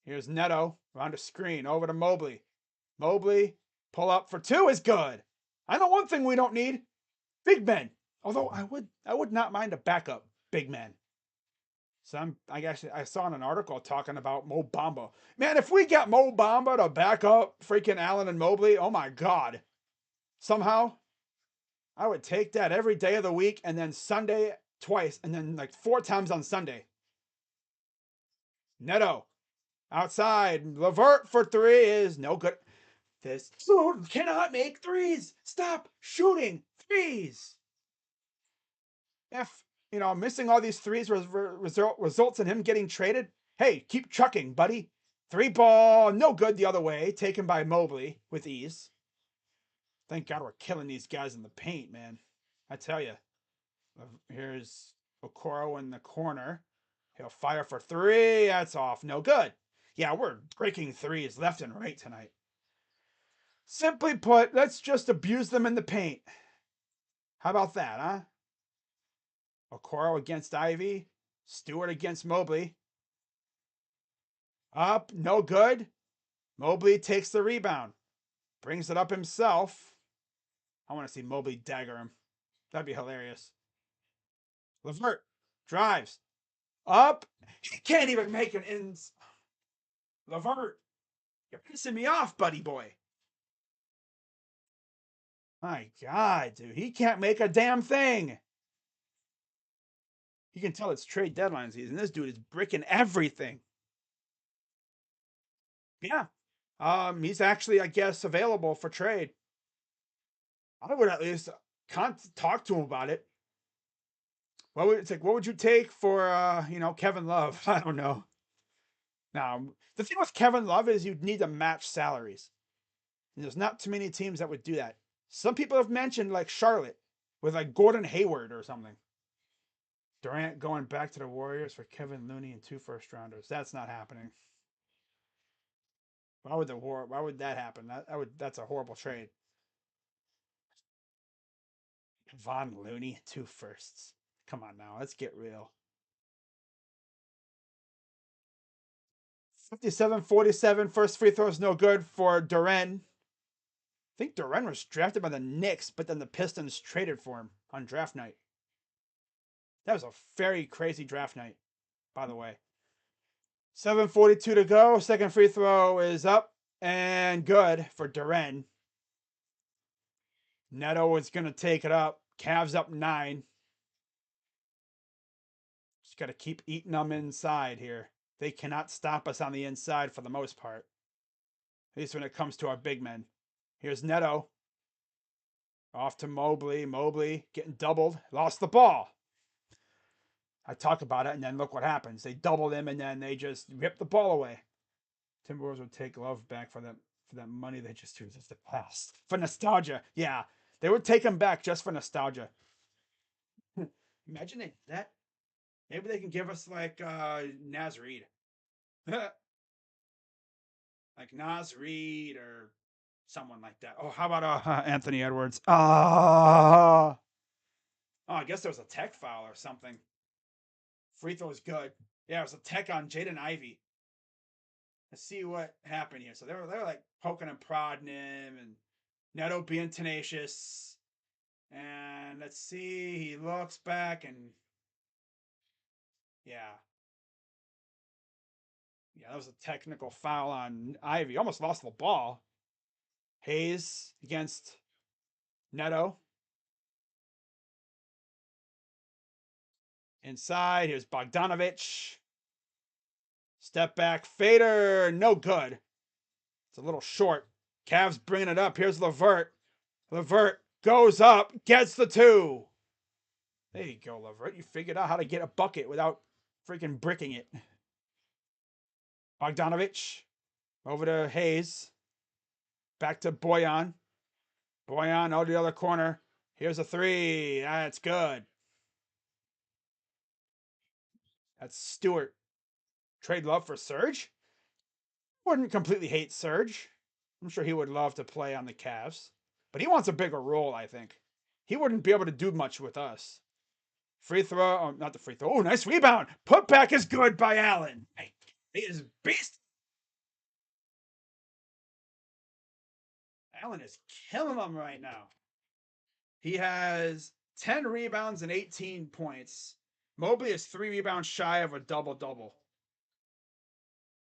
Here's Neto. Around a screen. Over to Mobley. Mobley. Pull up for 2 is good. I know one thing we don't need. Big men. Although I would not mind a backup big man. So I saw in an article talking about Mo Bamba. Man, if we get Mo Bamba to back up freaking Allen and Mobley, oh my God. Somehow, I would take that every day of the week and then Sunday twice and then like 4 times on Sunday. Neto. Outside. LeVert for 3 is no good. This dude cannot make threes. Stop shooting threes. If, missing all these threes results in him getting traded, hey, keep chucking, buddy. 3 ball, no good the other way, taken by Mobley with ease. Thank God we're killing these guys in the paint, man. I tell you. Here's Okoro in the corner. He'll fire for 3. That's off. No good. Yeah, we're breaking threes left and right tonight. Simply put, let's just abuse them in the paint. How about that, huh? Okoro against Ivy. Stewart against Mobley. Up, no good. Mobley takes the rebound. Brings it up himself. I want to see Mobley dagger him. That'd be hilarious. LeVert drives. Up. He can't even make an ins. LeVert, you're pissing me off, buddy boy. My God, dude. He can't make a damn thing. You can tell it's trade deadline season. This dude is bricking everything. Yeah. He's actually, I guess, available for trade. I would at least talk to him about it. What would you take for Kevin Love? I don't know. Now, the thing with Kevin Love is you'd need to match salaries. And there's not too many teams that would do that. Some people have mentioned like Charlotte with like Gordon Hayward or something. Durant going back to the Warriors for Kevin Looney and 2 first-rounders. That's not happening. Why would that happen? That's a horrible trade. Von Looney, 2 firsts. Come on now, let's get real. 57-47, first free throw is no good for Duren. I think Duren was drafted by the Knicks, but then the Pistons traded for him on draft night. That was a very crazy draft night, by the way. 7:42 to go. Second free throw is up and good for Duren. Neto is going to take it up. Cavs up 9. Just got to keep eating them inside here. They cannot stop us on the inside for the most part. At least when it comes to our big men. Here's Neto. Off to Mobley. Mobley getting doubled. Lost the ball. I talk about it, and then look what happens. They doubled him, and then they just rip the ball away. Timberwolves would take Love back for that money they just used as the pass. For nostalgia. Yeah. They would take him back just for nostalgia. Imagine they did that. Maybe they can give us like Naz Reid. Like Naz Reid or someone like that. Oh, how about Anthony Edwards? Oh, I guess there was a tech foul or something. Free throw is good. Yeah, it was a tech on Jaden Ivey. Let's see what happened here. So they were like poking and prodding him, and Neto being tenacious. And let's see, he looks back and yeah. Yeah, that was a technical foul on Ivy. Almost lost the ball. Hayes against Neto. Inside, here's Bogdanovich. Step back, fader, no good. It's a little short. Cavs bringing it up. Here's Levert. Levert goes up, gets the two. There you go, Levert. You figured out how to get a bucket without freaking bricking it. Bogdanovich over to Hayes. Back to Boyan. Boyan out the other corner. Here's a three. That's good. That's Stewart. Trade Love for Serge? Wouldn't completely hate Serge. I'm sure he would love to play on the Cavs. But he wants a bigger role, I think. He wouldn't be able to do much with us. Free throw. Oh, not the free throw. Oh, nice rebound. Put back is good by Allen. He is beast. Allen is killing them right now. He has 10 rebounds and 18 points. Mobley is 3 rebounds shy of a double-double.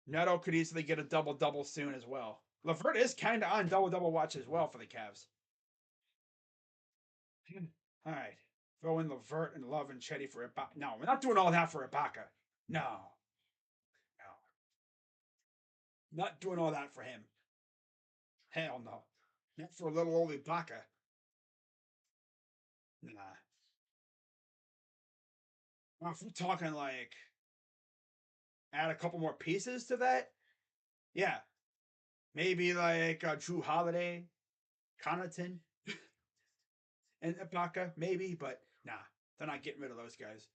Neto could easily get a double-double soon as well. Levert is kind of on double-double watch as well for the Cavs. All right. Throw in Levert and Love and Chetty for Ibaka. No, we're not doing all that for Ibaka. No. No. Not doing all that for him. Hell no. Not for a little old Ibaka. Nah. Well, if we're talking like add a couple more pieces to that, yeah. Maybe like Drew Holiday, Connaughton, and Ibaka, maybe, but nah, they're not getting rid of those guys.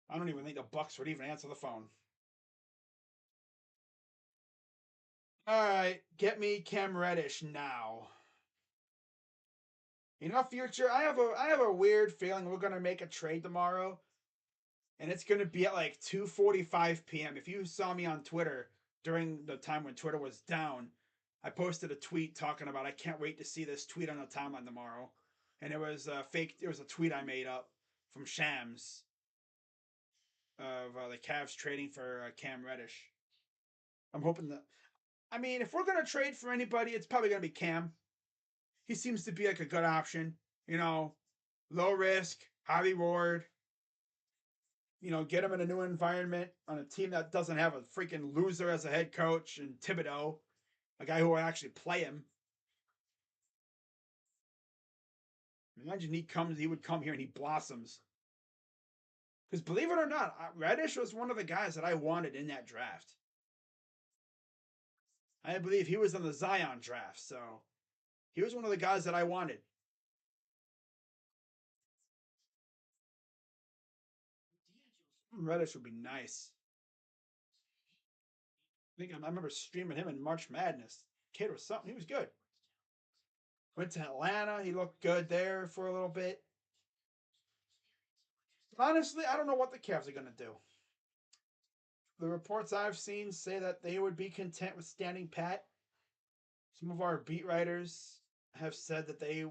I don't even think the Bucks would even answer the phone. All right, get me Cam Reddish now. You know, future, I have a weird feeling we're gonna make a trade tomorrow, and it's gonna be at like 2:45 p.m. If you saw me on Twitter during the time when Twitter was down, I posted a tweet talking about I can't wait to see this tweet on the timeline tomorrow, and it was a fake. It was a tweet I made up from Shams of the Cavs trading for Cam Reddish. I'm hoping that. I mean, if we're gonna trade for anybody, it's probably gonna be Cam. He seems to be like a good option. You know, low risk, high reward. You know, get him in a new environment on a team that doesn't have a freaking loser as a head coach and Thibodeau, a guy who will actually play him. Imagine he would come here and he blossoms. Because believe it or not, Reddish was one of the guys that I wanted in that draft. I believe he was in the Zion draft, so he was one of the guys that I wanted. Reddish would be nice. I remember streaming him in March Madness. Kid was something. He was good. Went to Atlanta. He looked good there for a little bit. Honestly, I don't know what the Cavs are going to do. The reports I've seen say that they would be content with standing pat. Some of our beat writers have said that they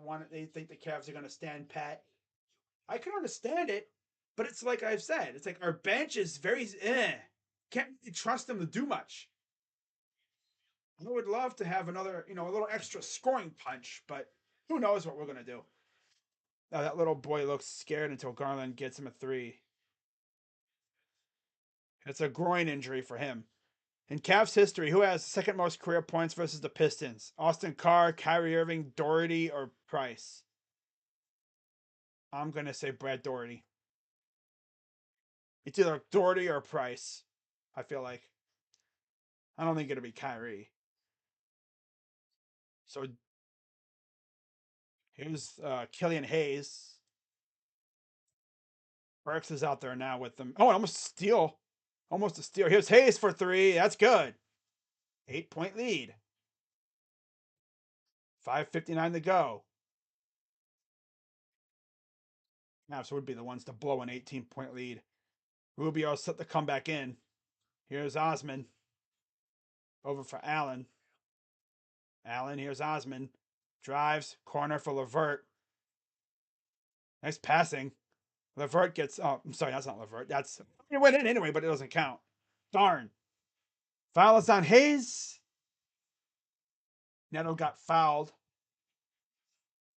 think the Cavs are going to stand pat. I can understand it, but it's like I've said, it's like our bench is very can't trust them to do much. I would love to have another, a little extra scoring punch, but who knows what we're going to do. That little boy looks scared until Garland gets him a three. It's a groin injury for him. In Cavs history, who has the second most career points versus the Pistons? Austin Carr, Kyrie Irving, Doherty, or Price? I'm going to say Brad Doherty. It's either Doherty or Price, I feel like. I don't think it'll be Kyrie. So here's Killian Hayes. Burks is out there now with them. Oh, almost a steal. Almost a steal. Here's Hayes for three. That's good. 8-point lead. 5:59 to go. Mavs would be the ones to blow an 18-point lead. Rubio set the comeback in. Here's Osman. Over for Allen. Allen, here's Osman. Drives. Corner for Levert. Nice passing. Levert gets. Oh, I'm sorry, that's not Levert. It went in anyway, but it doesn't count. Darn. Foul is on Hayes. Neto got fouled.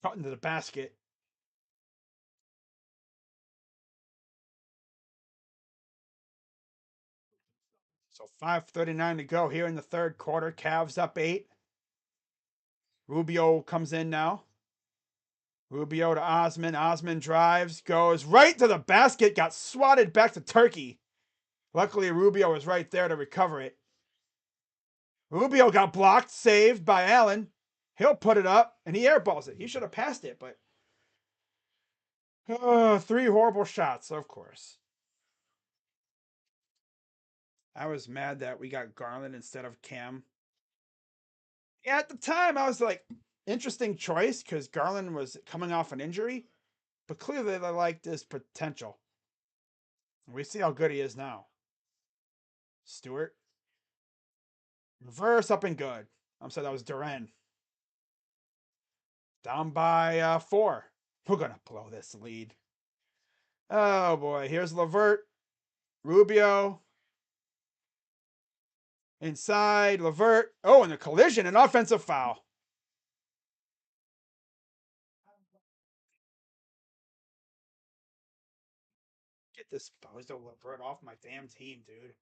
Caught into the basket. So 5:39 to go here in the third quarter. Cavs up 8. Rubio comes in now. Rubio to Osman. Osman drives, goes right to the basket, got swatted back to Turkey. Luckily, Rubio was right there to recover it. Rubio got blocked, saved by Allen. He'll put it up, and he airballs it. He should have passed it, but 3 horrible shots, of course. I was mad that we got Garland instead of Cam. Yeah, at the time, I was like, interesting choice because Garland was coming off an injury, but clearly they liked his potential. We see how good he is now. Stewart. Reverse up and good. I'm sorry, that was Duran. Down by 4. We're going to blow this lead. Oh boy, here's Levert. Rubio. Inside, Levert. Oh, and a collision, an offensive foul. Get this bozo Levert off my damn team, dude.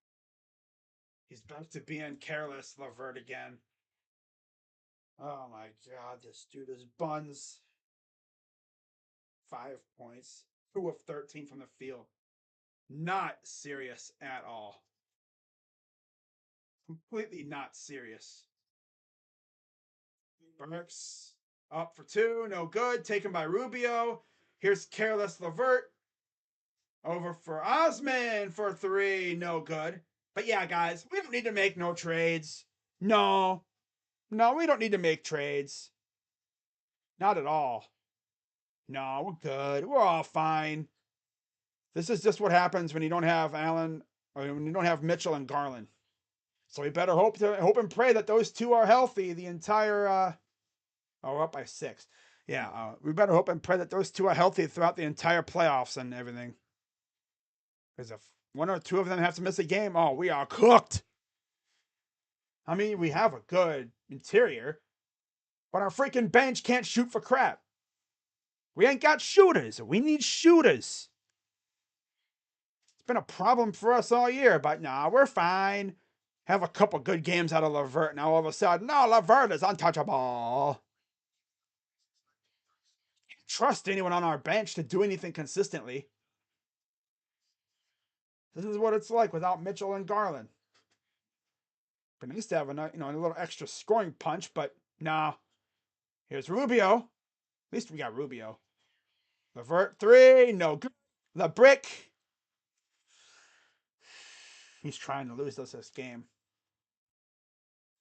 He's back to being careless, Levert again. Oh my god, this dude is buns. 5 points. 2 of 13 from the field. Not serious at all. Completely not serious. Burks up for 2. No good. Taken by Rubio. Here's careless Levert. Over for Osman for 3. No good. But yeah, guys, we don't need to make no trades. No. No, we don't need to make trades. Not at all. No, we're good. We're all fine. This is just what happens when you don't have Allen or when you don't have Mitchell and Garland. So we better hope and pray that those two are healthy the entire oh, we're up by 6. Yeah, we better hope and pray that those two are healthy throughout the entire playoffs and everything. Because if 1 or 2 of them have to miss a game, oh, we are cooked. I mean, we have a good interior, but our freaking bench can't shoot for crap. We ain't got shooters. We need shooters. It's been a problem for us all year, but nah, we're fine. Have a couple good games out of Levert. Now all of a sudden, no, Levert is untouchable. Can't trust anyone on our bench to do anything consistently. This is what it's like without Mitchell and Garland. But nice to have a little extra scoring punch, but nah. Here's Rubio. At least we got Rubio. Levert 3, no good. The brick. He's trying to lose us this game.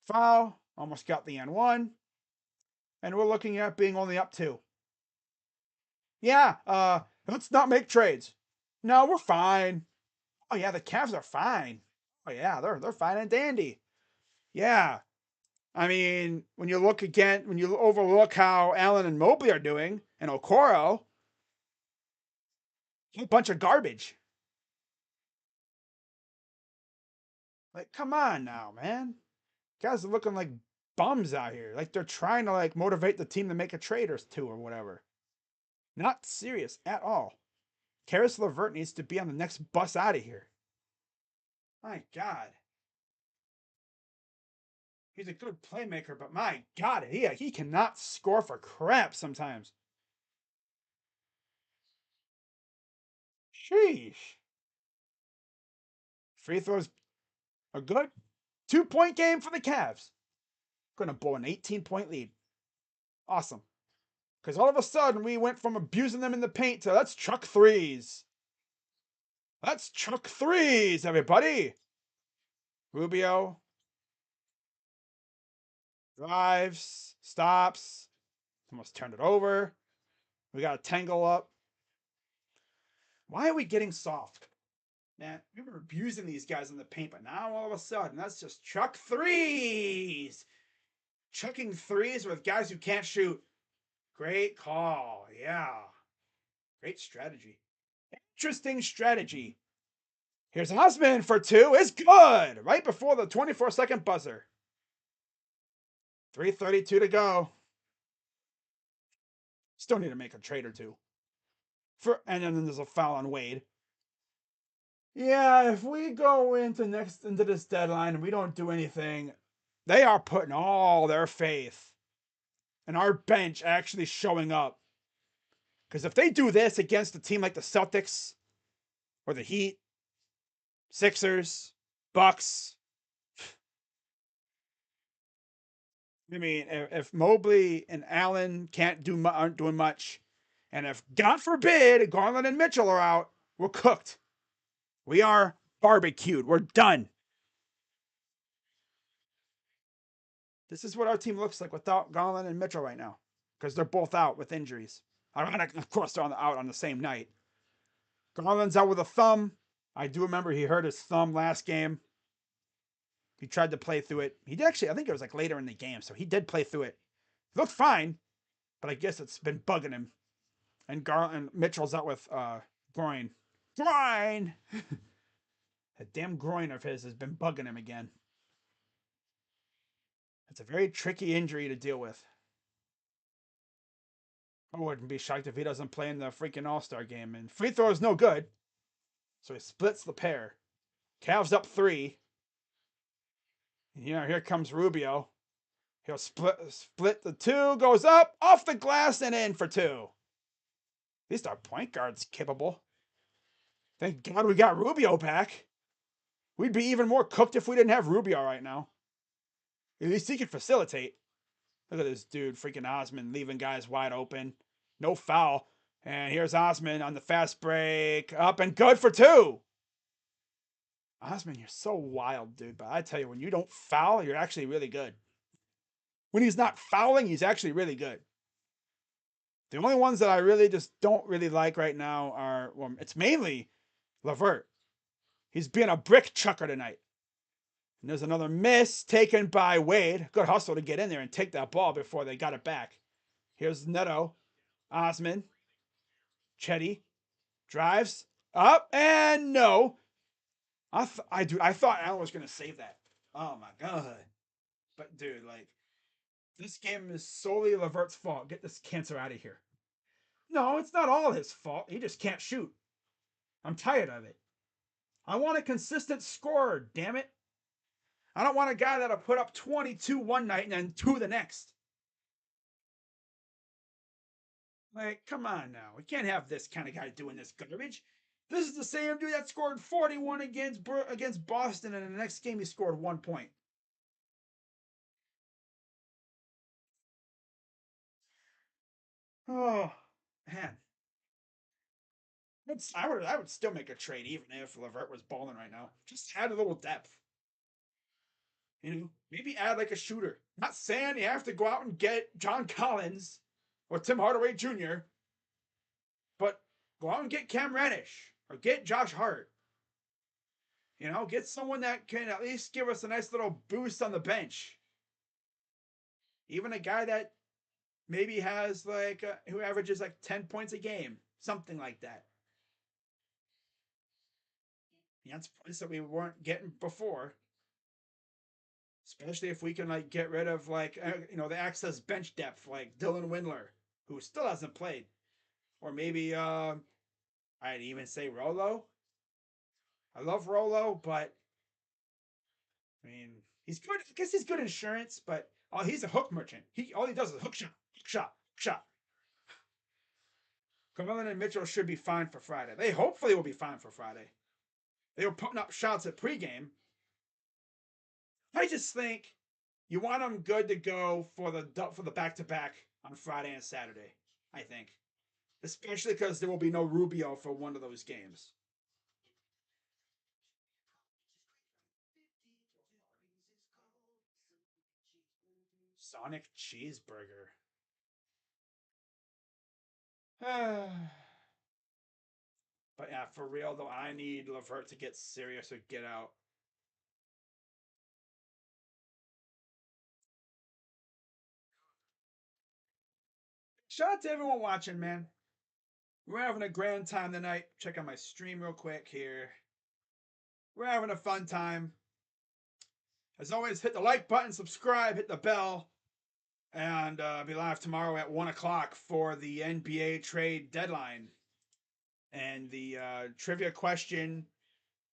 Foul. Almost got the N1. And we're looking at being only up 2. Yeah, let's not make trades. No, we're fine. Oh yeah, the Cavs are fine. Oh yeah, they're fine and dandy. Yeah. I mean, when you overlook how Allen and Mobley are doing, and Okoro, a bunch of garbage. Like, come on now, man. Guys are looking like bums out here. Like they're trying to motivate the team to make a trade or 2 or whatever. Not serious at all. Karis LeVert needs to be on the next bus out of here. My God. He's a good playmaker, but my God, he cannot score for crap sometimes. Sheesh. Free throws are good. 2-point game for the Cavs. Gonna blow an 18-point lead. Awesome. Because all of a sudden we went from abusing them in the paint to let's chuck threes. Let's chuck threes, everybody. Rubio drives, stops, almost turned it over. We got a tangle up. Why are we getting soft? Man, we were abusing these guys in the paint, but now all of a sudden, let's just chuck threes. Chucking threes with guys who can't shoot. Great call. Yeah. Great strategy. Interesting strategy. Here's Osman for two. It's good. Right before the 24-second buzzer. 3:32 to go. Still need to make a trade or two. And then there's a foul on Wade. Yeah, if we go into this deadline and we don't do anything, they are putting all their faith in our bench actually showing up. Because if they do this against a team like the Celtics or the Heat, Sixers, Bucks, I mean, if Mobley and Allen aren't doing much, and if God forbid Garland and Mitchell are out, we're cooked. We are barbecued. We're done. This is what our team looks like without Garland and Mitchell right now, because they're both out with injuries. Ironic, of course, they're out on the same night. Garland's out with a thumb. I do remember he hurt his thumb last game. He tried to play through it. He did actually, I think it was like later in the game, so he did play through it. He looked fine, but I guess it's been bugging him. And Mitchell's out with groin. Groin! That damn groin of his has been bugging him again. It's a very tricky injury to deal with. I wouldn't be shocked if he doesn't play in the freaking All-Star game. And free throw is no good. So he splits the pair. Cavs up 3. Here comes Rubio. He'll split the 2, goes up, off the glass, and in for 2. At least our point guard's capable. Thank God we got Rubio back. We'd be even more cooked if we didn't have Rubio right now. At least he could facilitate. Look at this dude, freaking Osman, leaving guys wide open. No foul. And here's Osman on the fast break. Up and good for 2. Osman, you're so wild, dude. But I tell you, when you don't foul, you're actually really good. When he's not fouling, he's actually really good. The only ones that I really just don't really like right now are, well, it's mainly LeVert. He's being a brick chucker tonight. And there's another miss taken by Wade. Good hustle to get in there and take that ball before they got it back. Here's Neto. Osman. Chetty. Drives. Up and no. I thought Allen was going to save that. Oh my God. But dude, like, this game is solely LeVert's fault. Get this cancer out of here. No, it's not all his fault. He just can't shoot. I'm tired of it. I want a consistent scorer, damn it. I don't want a guy that'll put up 22 one night and then 2 the next. Like, come on now. We can't have this kind of guy doing this garbage. This is the same dude that scored 41 against Boston, and in the next game he scored 1 point. Oh, man. I would still make a trade even if LeVert was balling right now. Just add a little depth. You know, maybe add like a shooter. Not saying you have to go out and get John Collins or Tim Hardaway Jr., but go out and get Cam Reddish or get Josh Hart. You know, get someone that can at least give us a nice little boost on the bench. Even a guy that maybe has like who averages like 10 points a game, something like that. Yeah, that's points that we weren't getting before. Especially if we can like get rid of like the excess bench depth like Dylan Windler, who still hasn't played, or maybe I'd even say Rolo. I love Rolo, but I mean he's good. I guess he's good insurance, but he's a hook merchant. All he does is hook shot, hook shot, hook shot. Cleveland and Mitchell should be fine for Friday. They hopefully will be fine for Friday. They were putting up shots at pregame. I just think you want them good to go for the back to back on Friday and Saturday. I think, especially because there will be no Rubio for one of those games. Sonic cheeseburger. But yeah, for real though, I need Levert to get serious or get out. Shout out to everyone watching, man. We're having a grand time tonight. Check out my stream real quick here. We're having a fun time. As always, hit the like button, subscribe, hit the bell, and be live tomorrow at 1 o'clock for the NBA trade deadline. And the trivia question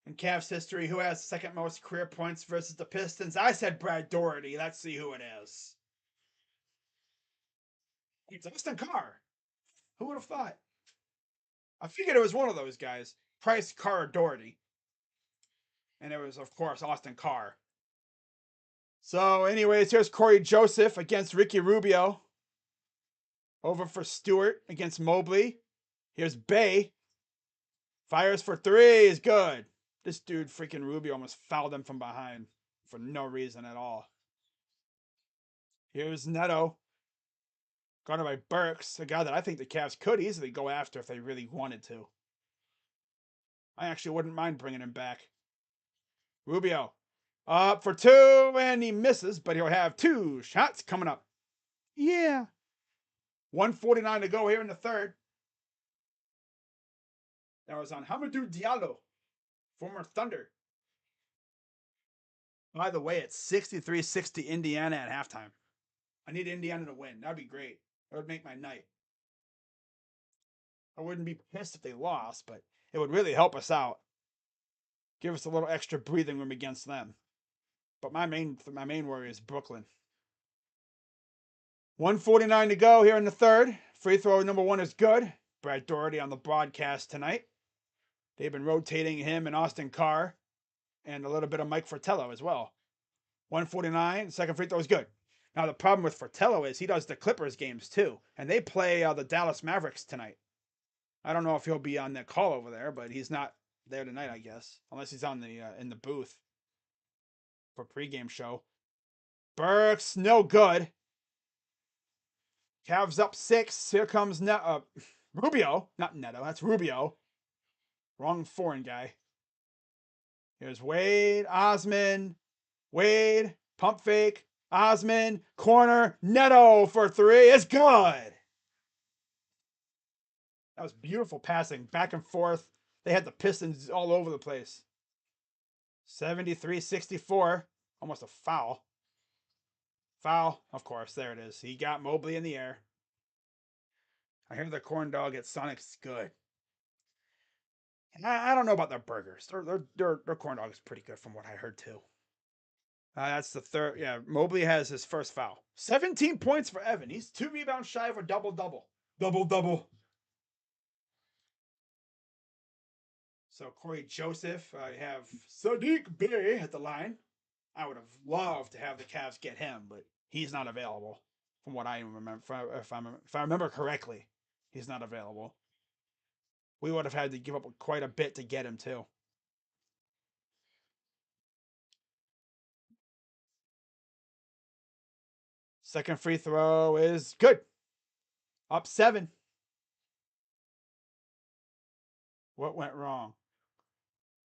in Cavs history: who has the second most career points versus the Pistons? I said Brad Doherty. Let's see who it is. It's Austin Carr. Who would have thought? I figured it was one of those guys. Price, Carr, or Doherty. And it was, of course, Austin Carr. So, anyways, here's Corey Joseph against Ricky Rubio. Over for Stewart against Mobley. Here's Bay. Fires for three is good. This dude, freaking Rubio, almost fouled him from behind for no reason at all. Here's Neto. Guarded by Burks, a guy that I think the Cavs could easily go after if they really wanted to. I actually wouldn't mind bringing him back. Rubio. Up for two, and he misses, but he'll have two shots coming up. Yeah. 1:49 to go here in the third. That was on Hamidou Diallo, former Thunder. By the way, it's 63-60 Indiana at halftime. I need Indiana to win. That'd be great. That would make my night. I wouldn't be pissed if they lost, but it would really help us out. Give us a little extra breathing room against them. But my main worry is Brooklyn. 1:49 to go here in the third. Free throw number one is good. Brad Doherty on the broadcast tonight. They've been rotating him and Austin Carr and a little bit of Mike Fratello as well. 1:49, second free throw is good. Now the problem with Fratello is he does the Clippers games too, and they play the Dallas Mavericks tonight. I don't know if he'll be on that call over there, but he's not there tonight, I guess, unless he's on the in the booth for pregame show. Burks, no good. Cavs up 6. Here comes Rubio, not Neto. That's Rubio. Wrong foreign guy. Here's Wade, Osman, Wade, pump fake, Osman, corner, Neto for three. It's good. That was beautiful passing, back and forth. They had the Pistons all over the place. 73-64, almost a foul. Foul, of course, there it is. He got Mobley in the air. I hear the corn dog at Sonic's good. And I don't know about their burgers. Their corn dog is pretty good from what I heard too. That's the third. Yeah, Mobley has his first foul. 17 points for Evan. He's 2 rebounds shy of a double-double. Double-double. So Corey Joseph, I have Sadiq Bey at the line. I would have loved to have the Cavs get him, but he's not available. From what I remember, if I remember correctly, he's not available. We would have had to give up quite a bit to get him too. Second free throw is good. Up 7. What went wrong?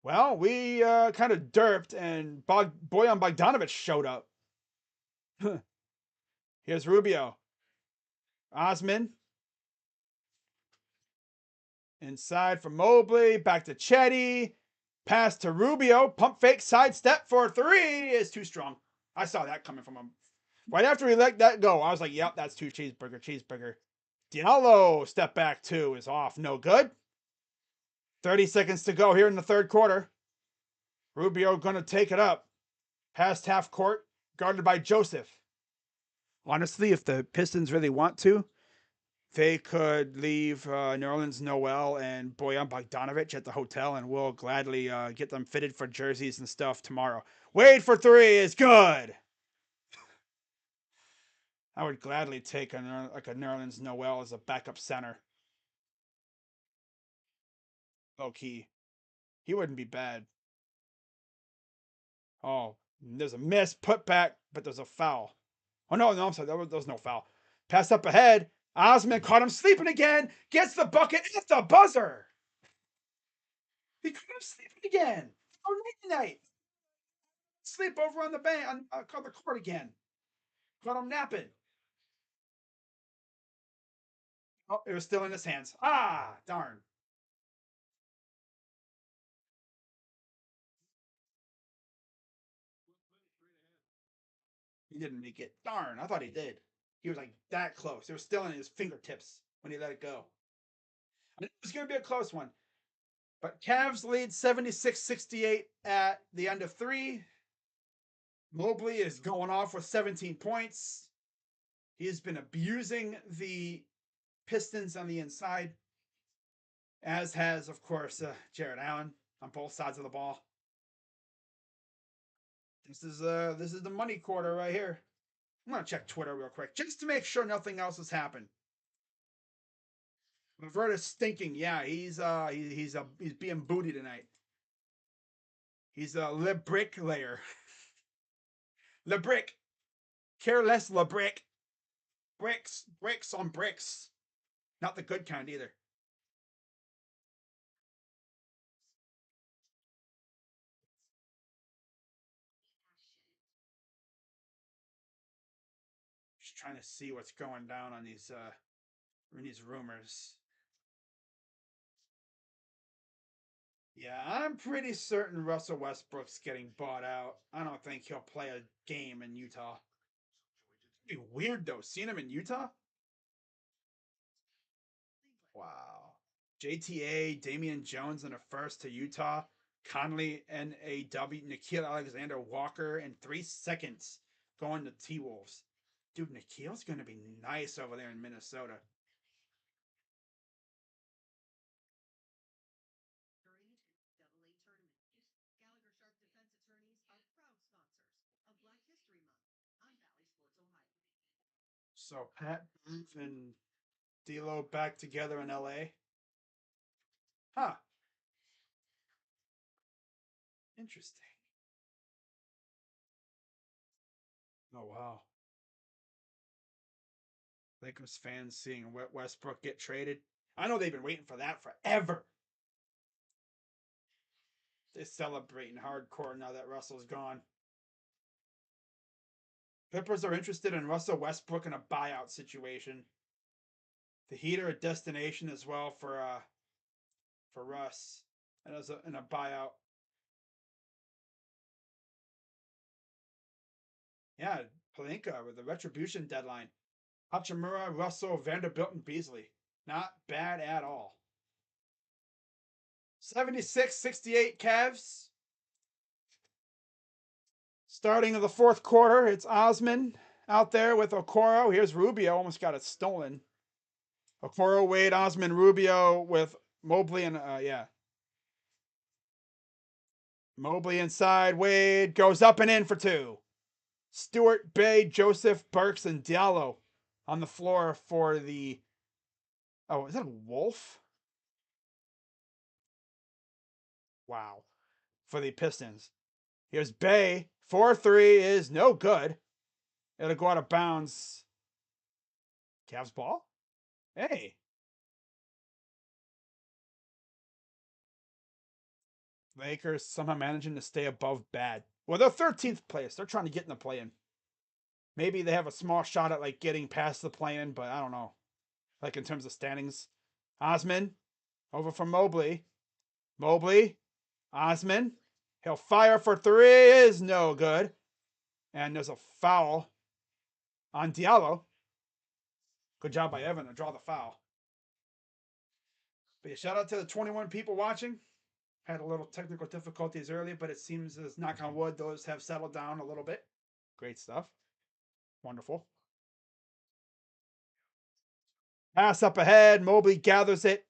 Well, we kind of derped, and Bojan Bogdanovic showed up. Here's Rubio. Osman. Inside for Mobley. Back to Chetty. Pass to Rubio. Pump fake sidestep for three is too strong. I saw that coming from him. Right after he let that go, I was like, yep, that's two cheeseburger. Diallo step back two is off. No good. 30 seconds to go here in the third quarter. Rubio going to take it up. Past half court. Guarded by Joseph. Honestly, if the Pistons really want to, they could leave Nerlens Noel and Bojan Bogdanovic at the hotel, and we'll gladly get them fitted for jerseys and stuff tomorrow. Wade for three is good. I would gladly take a Nerlens Noel as a backup center. Low key. He wouldn't be bad. Oh, there's a miss, put back, but there's a foul. Oh, no, I'm sorry. There was no foul. Pass up ahead. Osman caught him sleeping again. Gets the bucket at the buzzer. He caught him sleeping again. Oh, night. Sleep over on the bank on the court again. Caught him napping. Oh, it was still in his hands. Ah, darn. He didn't make it. Darn, I thought he did. He was like that close. It was still in his fingertips when he let it go. It was going to be a close one. But Cavs lead 76-68 at the end of three. Mobley is going off with 17 points. He's been abusing the Pistons on the inside, as has, of course, Jared Allen on both sides of the ball. This is the money quarter right here. I'm gonna check Twitter real quick just to make sure nothing else has happened. Levert is stinking. Yeah, he's being booty tonight. He's a Le Brick layer. Le Brick. Careless Le Brick. Bricks on bricks. Not the good kind either. Just trying to see what's going down on these rumors. Yeah, I'm pretty certain Russell Westbrook's getting bought out. I don't think he'll play a game in Utah. It'd be weird though, seeing him in Utah. Wow. JTA, Damian Jones in a first to Utah. Conley, NAW, Nikhil Alexander Walker in 3 seconds going to T Wolves. Dude, Nikhil's going to be nice over there in Minnesota. So Pat and D'Lo back together in LA. Huh. Interesting. Oh wow. Lakers fans seeing Westbrook get traded. I know they've been waiting for that forever. They're celebrating hardcore now that Russell's gone. Clippers are interested in Russell Westbrook in a buyout situation. The Heat are a destination as well for Russ and as in a buyout. Yeah, Palinka with the retribution deadline. Hachimura, Russell, Vanderbilt, and Beasley. Not bad at all. 76-68 Cavs. Starting of the fourth quarter, it's Osman out there with Okoro. Here's Rubio, almost got it stolen. Okoro, Wade, Osman, Rubio with Mobley and Mobley inside. Wade goes up and in for two. Stewart, Bay, Joseph, Burks, and Diallo on the floor for the. Oh, is that a Wolf? Wow. For the Pistons. Here's Bay. 4-3 is no good. It'll go out of bounds. Cavs ball? Hey. Lakers somehow managing to stay above bad. Well, they're 13th place. They're trying to get in the play-in. Maybe they have a small shot at like getting past the play-in, but I don't know. Like in terms of standings. Osman over from Mobley. Mobley. Osman. He'll fire for three. Is no good. And there's a foul on Diallo. Good job by Evan to draw the foul. But yeah, shout out to the 21 people watching. Had a little technical difficulties earlier, but it seems as knock on wood, those have settled down a little bit. Great stuff. Wonderful. Pass up ahead. Mobley gathers it.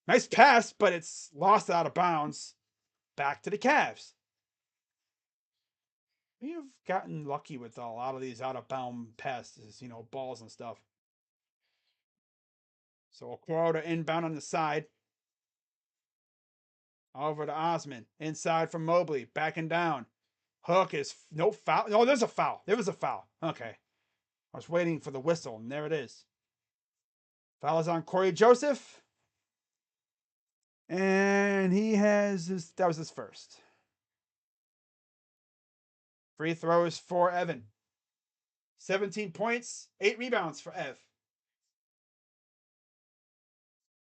Nice pass, but it's lost out of bounds. Back to the Cavs. We've gotten lucky with a lot of these out of bound passes, balls and stuff. So Okoro to inbound on the side. Over to Osman. Inside from Mobley. Backing down. Hook is no foul. No, there's a foul. There was a foul. Okay. I was waiting for the whistle, and there it is. Foul is on Corey Joseph. And that was his first. Free throws for Evan. 17 points, 8 rebounds for Ev.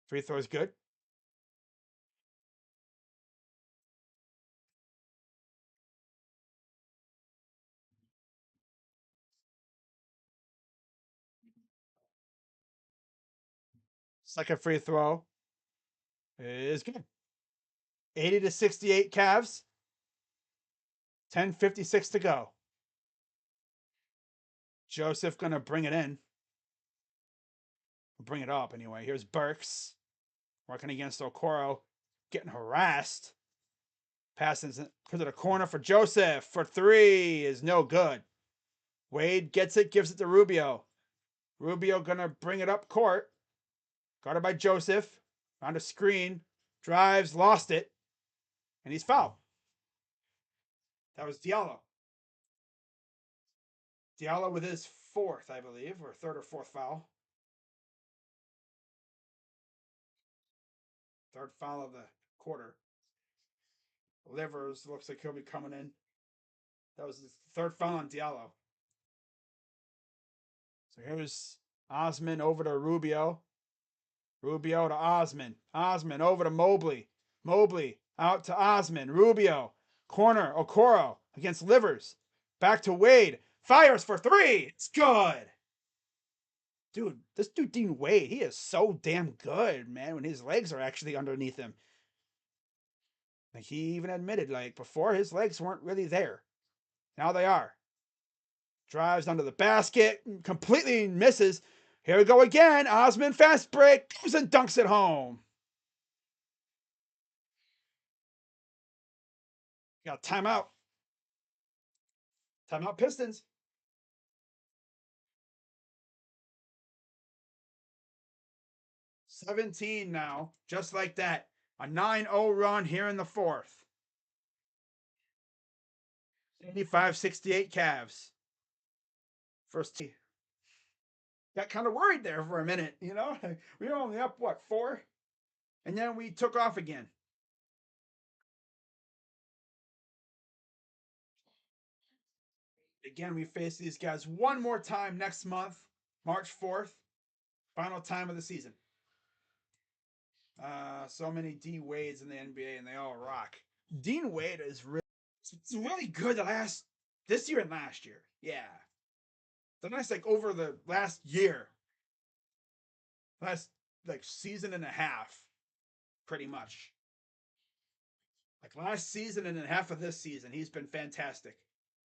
Free throws good. Second free throw is good. 80-68 Cavs. 10:56 to go. Joseph gonna bring it in. Bring it up anyway. Here's Burks working against Okoro, getting harassed. Passes to the corner for Joseph for three is no good. Wade gets it, gives it to Rubio. Rubio gonna bring it up court. Guarded by Joseph. Found a screen. Drives, lost it. And he's fouled. That was Diallo. Diallo with his fourth, I believe, or third or fourth foul. Third foul of the quarter. Livers looks like he'll be coming in. That was his third foul on Diallo. So here's Osman over to Rubio. Rubio to Osman. Osman over to Mobley. Mobley out to Osman. Rubio. Corner. Okoro against Livers. Back to Wade. Fires for three. It's good. Dude, this dude Dean Wade, he is so damn good, man, when his legs are actually underneath him. Like he even admitted, like before his legs weren't really there. Now they are. Drives under the basket, completely misses. Here we go again. Osman fast break, comes and dunks it home. Got timeout. Timeout Pistons. 17 now, just like that. A 9-0 run here in the fourth. 85-68 Cavs. First team. Got kind of worried there for a minute, you know? We were only up, what, 4? And then we took off again. Again, we face these guys one more time next month, March 4th. Final time of the season. So many D Wades in the NBA, and they all rock. Dean Wade is really good this year and last year. Yeah. The last, like, over the last year. Last, like, season and a half, pretty much. Like, last season and a half of this season, he's been fantastic.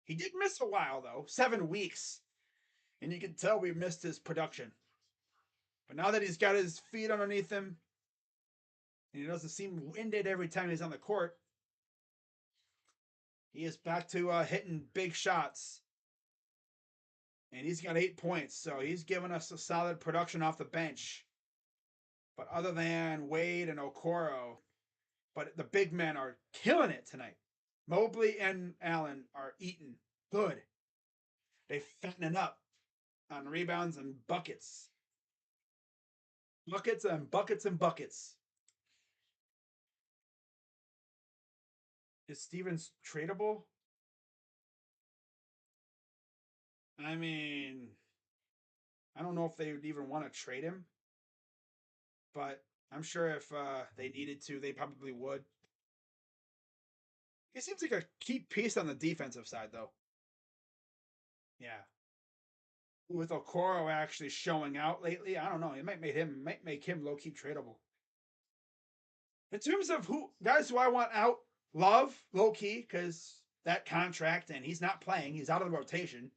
He did miss a while, though. 7 weeks. And you can tell we missed his production. But now that he's got his feet underneath him, and he doesn't seem winded every time he's on the court, he is back to hitting big shots. And he's got 8 points, so he's given us a solid production off the bench. But other than Wade and Okoro, but the big men are killing it tonight. Mobley and Allen are eating good. They fattening up on rebounds and buckets. Buckets and buckets and buckets. Is Stevens tradable? I mean, I don't know if they would even want to trade him, but I'm sure if they needed to, they probably would. He seems like a key piece on the defensive side, though. Yeah. With Okoro actually showing out lately, I don't know. It might make him low key tradable. In terms of guys who I want out, Love low key because that contract and he's not playing. He's out of the rotation.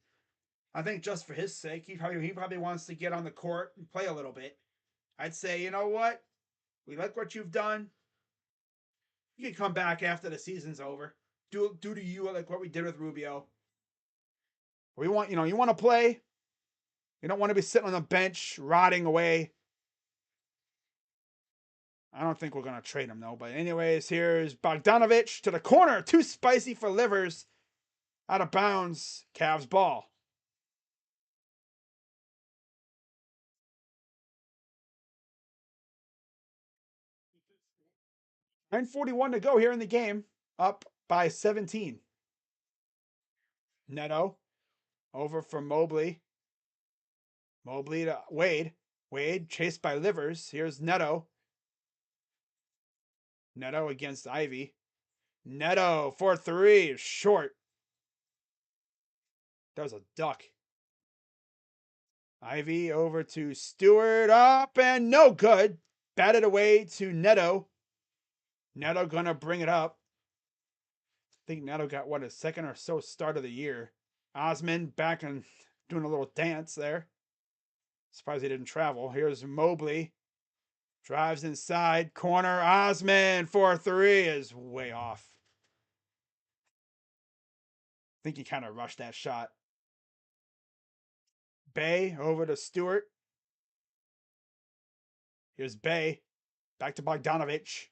I think just for his sake, he probably wants to get on the court and play a little bit. I'd say, you know what? We like what you've done. You can come back after the season's over. Do to you like what we did with Rubio. We want, you want to play. You don't want to be sitting on the bench rotting away. I don't think we're going to trade him, though. But anyways, here's Bogdanovich to the corner. Too spicy for Livers. Out of bounds. Cavs ball. $9:41 to go here in the game. Up by 17. Neto. Over for Mobley. Mobley to Wade. Wade chased by Livers. Here's Neto. Neto against Ivy. Neto for 3. Short. That was a duck. Ivy over to Stewart, up and no good. Batted away to Neto. Neto gonna bring it up. I think Neto got what, his second or so start of the year. Osman back and doing a little dance there. Surprised he didn't travel. Here's Mobley. Drives inside. Corner. Osman for three is way off. I think he kind of rushed that shot. Bay over to Stewart. Here's Bay. Back to Bogdanovich.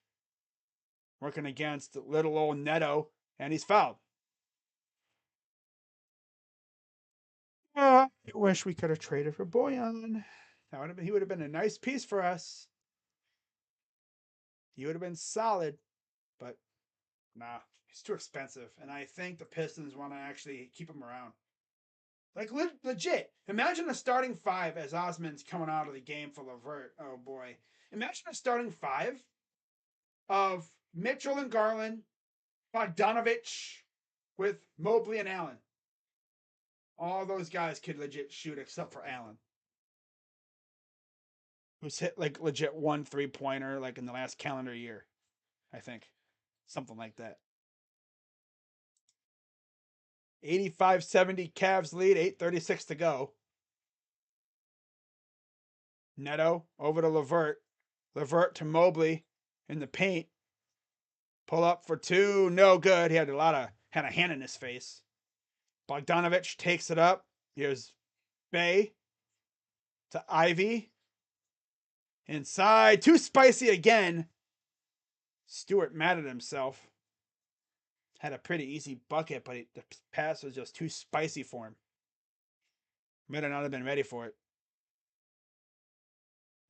Working against little old Neto. And he's fouled. I wish we could have traded for Boyan. He would have been a nice piece for us. He would have been solid, but nah, he's too expensive. And I think the Pistons want to actually keep him around. Like legit. Imagine a starting five as Osman's coming out of the game for LeVert. Oh boy. Imagine a starting five of Mitchell and Garland, Bogdanovich with Mobley and Allen. All those guys could legit shoot except for Allen, who's hit like legit 1 3-pointer like in the last calendar year, I think. Something like that. 85-70 Cavs lead, 8:36 to go. Neto over to LeVert. LeVert to Mobley in the paint. Pull up for two, no good. He had a hand in his face. Bogdanovich takes it up. Here's Bay to Ivy. Inside, too spicy again. Stewart mad at himself. Had a pretty easy bucket, but the pass was just too spicy for him. Might not have been ready for it.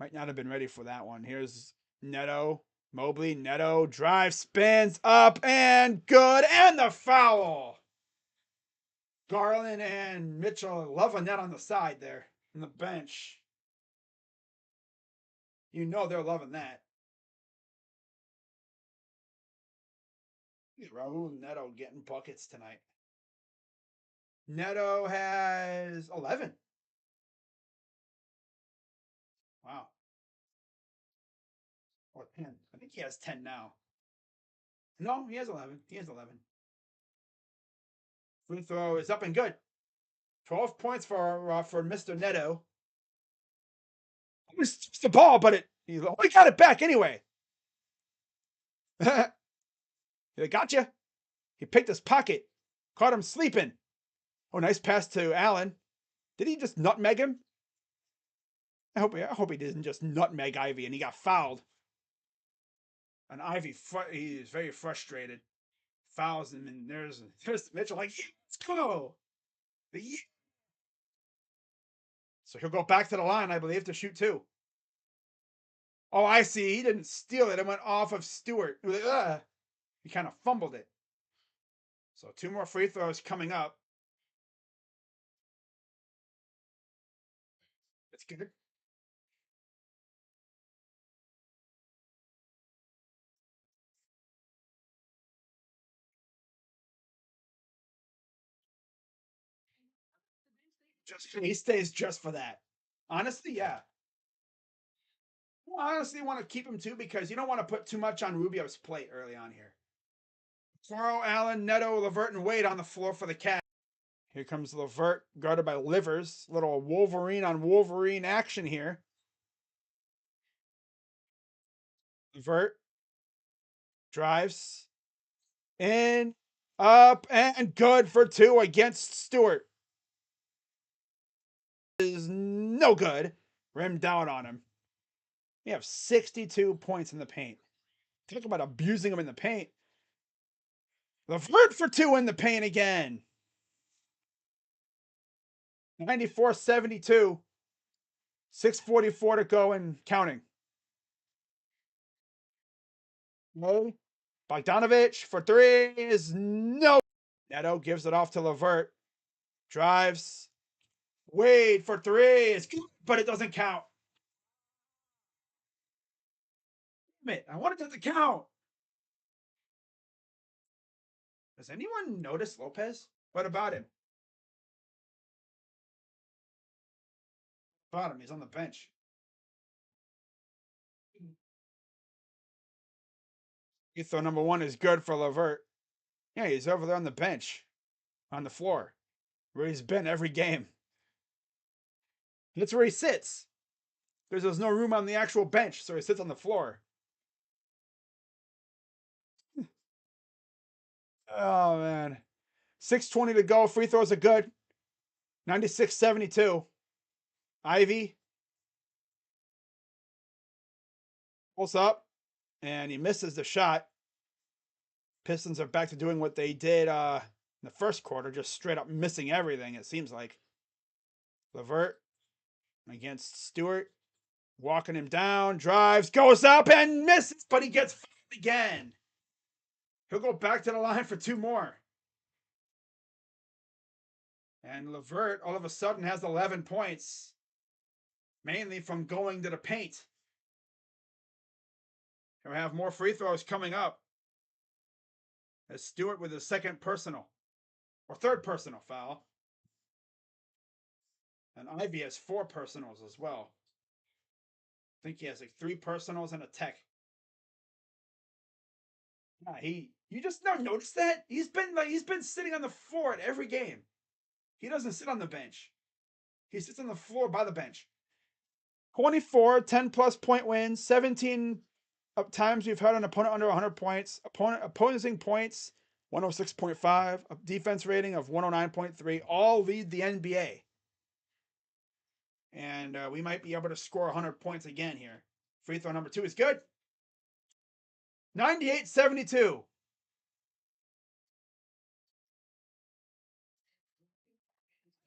Might not have been ready for that one. Here's Neto. Mobley, Neto, drive, spins, up, and good. And the foul. Garland and Mitchell loving that on the side there on the bench. You know they're loving that. Raul Neto getting buckets tonight. Neto has 11. Wow. Or 10. I think he has 10 now. No, he has 11. He has 11. Free throw is up and good. 12 points for Mr. Neto. It's the ball, but he got it back anyway. He got you. He picked his pocket. Caught him sleeping. Oh, nice pass to Allen. Did he just nutmeg him? I hope he didn't just nutmeg Ivy and he got fouled. And Ivy, he's very frustrated. Fouls him, and there's Mitchell like, yeah, let's go. Yeah. So he'll go back to the line, I believe, to shoot two. Oh, I see. He didn't steal it. It went off of Stewart. He kind of fumbled it. So two more free throws coming up. That's good. He stays just for that. Honestly, yeah. Well, I honestly want to keep him too because you don't want to put too much on Rubio's plate early on here. Toro, Allen, Neto, LeVert, and Wade on the floor for the Cavs. Here comes LeVert, guarded by Livers. Little Wolverine on Wolverine action here. LeVert drives in, up, and good for two against Stewart. Is no good. Rimmed down on him. We have 62 points in the paint. Talk about abusing him in the paint. LeVert for two in the paint again. 94-72. 6:44 to go and counting. Okay. Bogdanovich for three is no. Neto gives it off to LeVert. Drives. Wade for three is good, but it doesn't count. Damn it, I wanted it to count. Does anyone notice Lopez? What about him? spot him. He's on the bench. Free throw number 1 is good for LeVert. Yeah, he's over there on the bench, on the floor, where he's been every game. That's where he sits. Because there's no room on the actual bench, so he sits on the floor. Oh, man. 6:20 to go. Free throws are good. 96-72. Ivy pulls up, and he misses the shot. Pistons are back to doing what they did in the first quarter, just straight up missing everything, it seems like. LeVert against Stewart. Walking him down, drives, goes up and misses, but he gets fouled again. He'll go back to the line for 2 more. And LeVert all of a sudden has 11 points, mainly from going to the paint. He'll have more free throws coming up. As Stewart with his second personal, or third personal foul. And Ivy has 4 personals as well. I think he has like 3 personals and a tech. You just not noticed that? He's been sitting on the floor at every game. He doesn't sit on the bench. He sits on the floor by the bench. 24, 10-plus point wins, 17 times we've had an opponent under 100 points. Opposing points, 106.5. A defense rating of 109.3. All lead the NBA. And we might be able to score 100 points again here. Free throw number 2 is good. 98-72.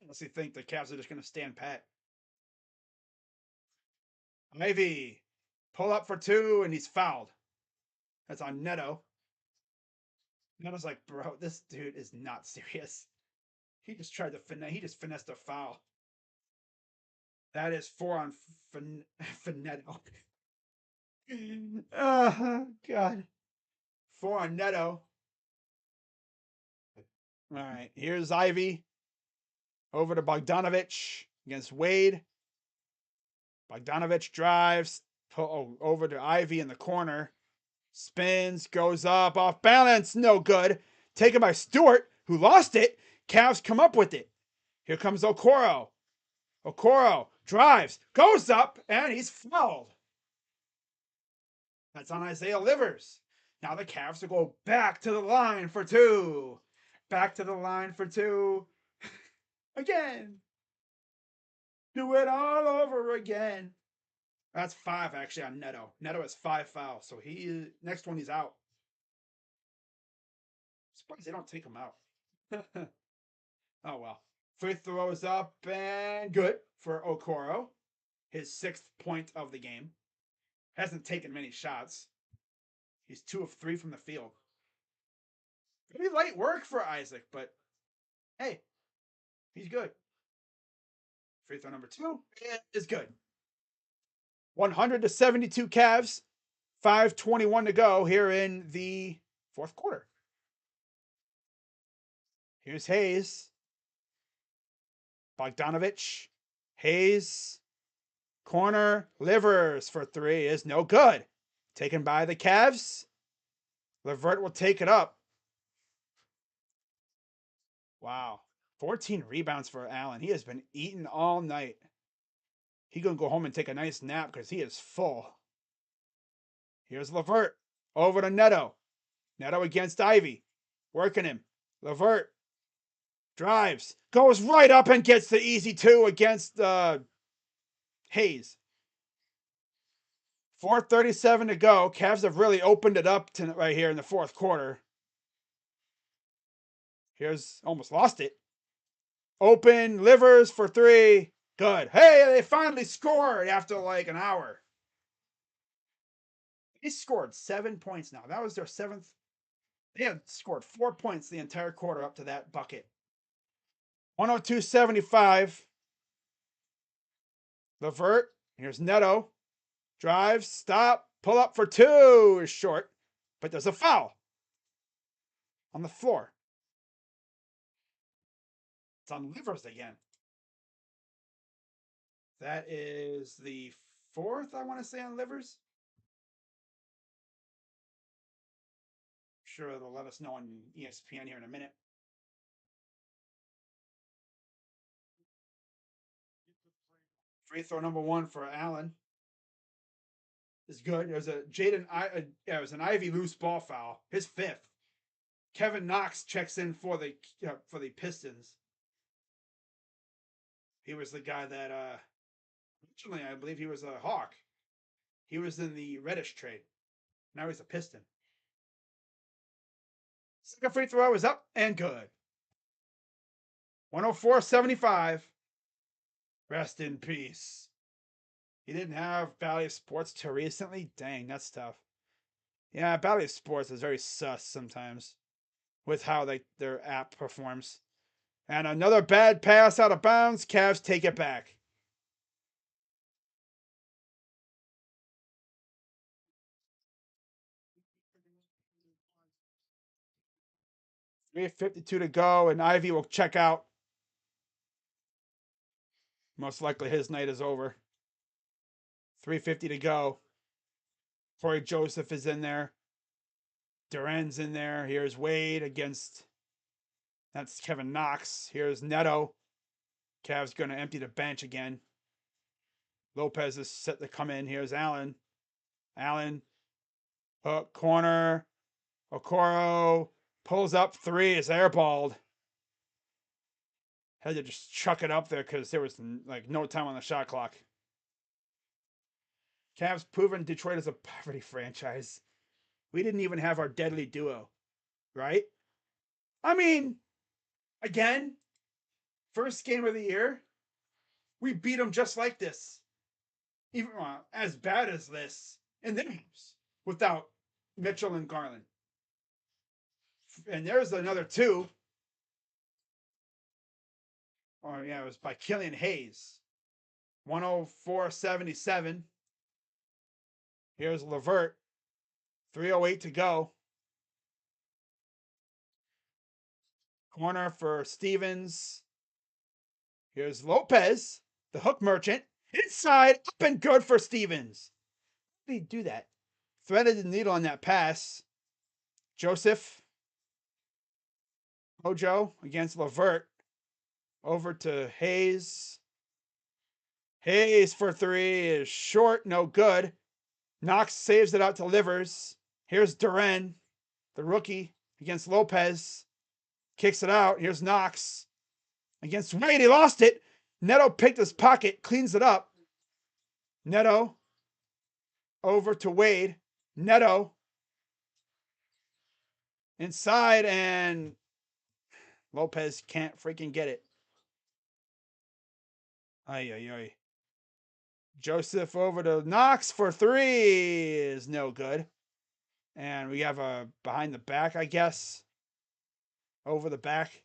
Unless you think the Cavs are just going to stand pat. Ivy, pull up for 2, and he's fouled. That's on Neto. Neto's like, bro, this dude is not serious. He just tried to finesse. He just finessed a foul. That is 4 on Neto. Oh, God. 4 on Neto. All right, here's Ivy. Over to Bogdanovich against Wade. Bogdanovich drives over to Ivy in the corner. Spins, goes up, off balance, no good. Taken by Stewart, who lost it. Cavs come up with it. Here comes Okoro. Okoro drives, goes up, and he's fouled. That's on Isaiah Livers. Now the Cavs will go back to the line for 2. Back to the line for 2. Again. Do it all over again. That's 5 actually on Neto. Neto has 5 fouls, so next one he's out. I'm surprised they don't take him out. Oh well. Free throws up and good for Okoro. His 6th point of the game. Hasn't taken many shots. He's 2 of 3 from the field. Pretty light work for Isaac, but hey, he's good. Free throw number 2 is good. 100-72 Cavs. 5:21 to go here in the 4th quarter. Here's Hayes. Bogdanovich. Hayes. Corner. Livers for 3 is no good. Taken by the Cavs. LeVert will take it up. Wow. 14 rebounds for Allen. He has been eating all night. He's going to go home and take a nice nap because he is full. Here's LeVert. Over to Neto. Neto against Ivy. Working him. LeVert. Drives. Goes right up and gets the easy 2 against Hayes. 4:37 to go. Cavs have really opened it up right here in the 4th quarter. Here's almost lost it. Open. Livers for 3. Good. Hey, they finally scored after like an hour. They scored 7 points now. That was their 7th. They had scored 4 points the entire quarter up to that bucket. 102-75. LeVert. Here's Neto. Drives. Stop. Pull up for 2 is short. But there's a foul on the floor. It's on Livers again. That is the fourth, I want to say, on livers. Sure, they'll let us know on ESPN here in a minute. Free throw number one for Allen is good. It was a yeah, it was an Ivy loose ball foul. His fifth. Kevin Knox checks in for the Pistons. He was the guy that originally I believe he was a Hawk. He was in the Reddish trade. Now he's a Piston. Second free throw is up and good. 104-75. Rest in peace. He didn't have Valley Sports till recently. Dang, that's tough. Yeah, Valley Sports is very sus sometimes with how their app performs. And another bad pass out of bounds. Cavs take it back. .352 to go, and Ivy will check out. Most likely his night is over. 3:50 to go. Corey Joseph is in there. Duran's in there. Here's Wade against. That's Kevin Knox. Here's Neto. Cavs going to empty the bench again. Lopez is set to come in. Here's Allen. Allen. Hook. Corner. Okoro. Pulls up. Three. Is airballed. Had to just chuck it up there because there was like no time on the shot clock. Cavs proven Detroit is a poverty franchise. We didn't even have our deadly duo, right? I mean, again, first game of the year, we beat them just like this. Even as bad as this in their house without Mitchell and Garland. And there's another two. Oh, yeah, it was by Killian Hayes. 104-77. Here's Levert. 3:08 to go. Corner for Stevens. Here's Lopez, the hook merchant. Inside, up and good for Stevens. How did he do that? Threaded the needle on that pass. Joseph. Hojo against Levert. Over to Hayes. Hayes for three is short, no good. Knox saves it out to Livers. Here's Duran, the rookie, against Lopez. Kicks it out. Here's Knox against Wade. He lost it. Neto picked his pocket, cleans it up. Neto over to Wade. Neto inside, and Lopez can't freaking get it. Ay, ay, ay. Joseph over to Knox for three is no good. And we have a behind the back, I guess. Over the back.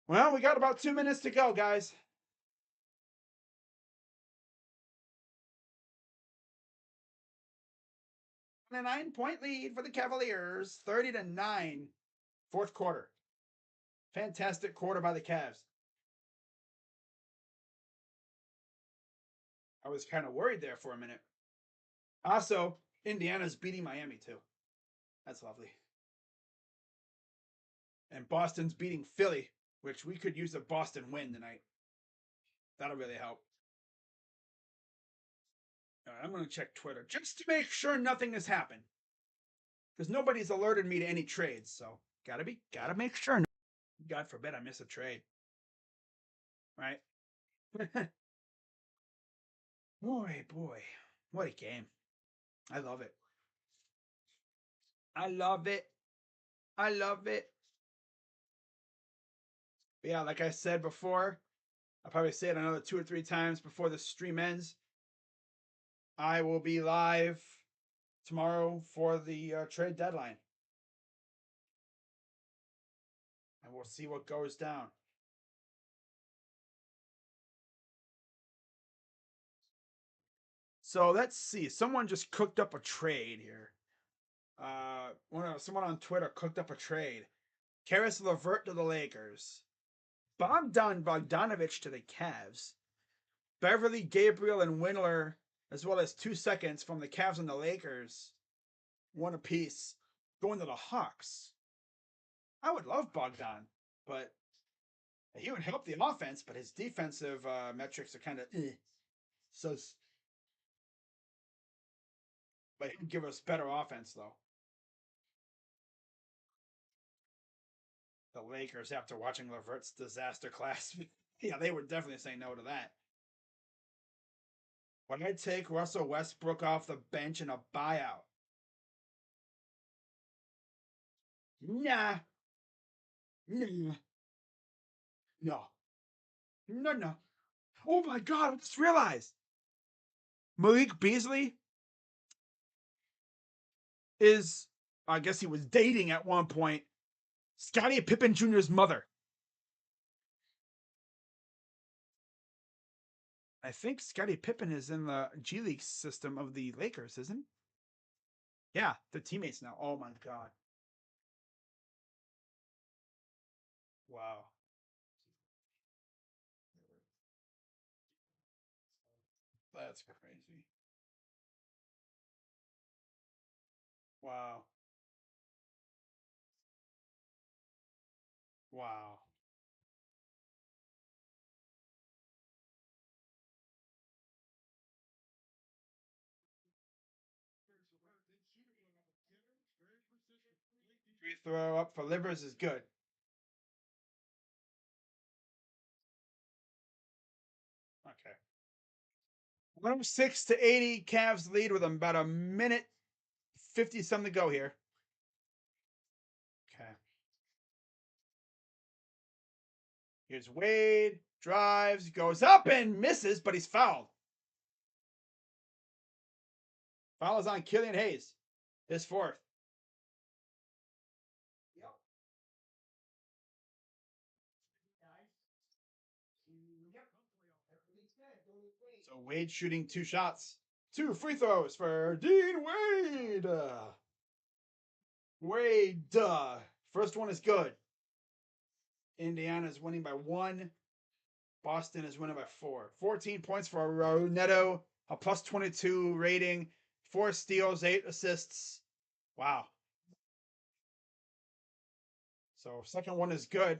Well, we got about 2 minutes to go, guys. A 9-point lead for the Cavaliers. 30-9. Fourth quarter. Fantastic quarter by the Cavs. I was kind of worried there for a minute. Also, Indiana's beating Miami too. That's lovely. And Boston's beating Philly, which we could use a Boston win tonight. That'll really help. All right, I'm going to check Twitter just to make sure nothing has happened. Because nobody's alerted me to any trades, so gotta make sure. God forbid I miss a trade. Right? boy. What a game. I love it. I love it. I love it. But yeah, like I said before, I'll probably say it another 2 or 3 times before the stream ends. I will be live tomorrow for the trade deadline. And we'll see what goes down. So let's see. Someone just cooked up a trade here. Someone on Twitter cooked up a trade. Karis LeVert to the Lakers. Bogdanovich to the Cavs. Beverly, Gabriel, and Windler, as well as 2 seconds from the Cavs and the Lakers, one apiece, going to the Hawks. I would love Bogdan, but he would help the offense, but his defensive metrics are kind of so. But he would give us better offense, though. The Lakers, after watching Levert's disaster class, yeah, they would definitely say no to that. Would I take Russell Westbrook off the bench in a buyout? Nah. Nah. No. No, no. Oh my God, I just realized Malik Beasley is, I guess he was dating at one point, Scottie Pippen Jr.'s mother. I think Scottie Pippen is in the G League system of the Lakers, isn't he? Yeah, they're teammates now. Oh my God. Wow. That's crazy. Wow. Wow. Free throw up for Livers is good. 106 to 80. Cavs lead with about a minute 50 something to go here. Okay. Here's Wade. Drives, goes up and misses, but he's fouled. Foul is on Killian Hayes. His fourth. So Wade shooting 2 shots. 2 free throws for Dean Wade. Wade. First one is good. Indiana is winning by 1. Boston is winning by 4. 14 points for Neto, a plus 22 rating, 4 steals, 8 assists. Wow. So second one is good.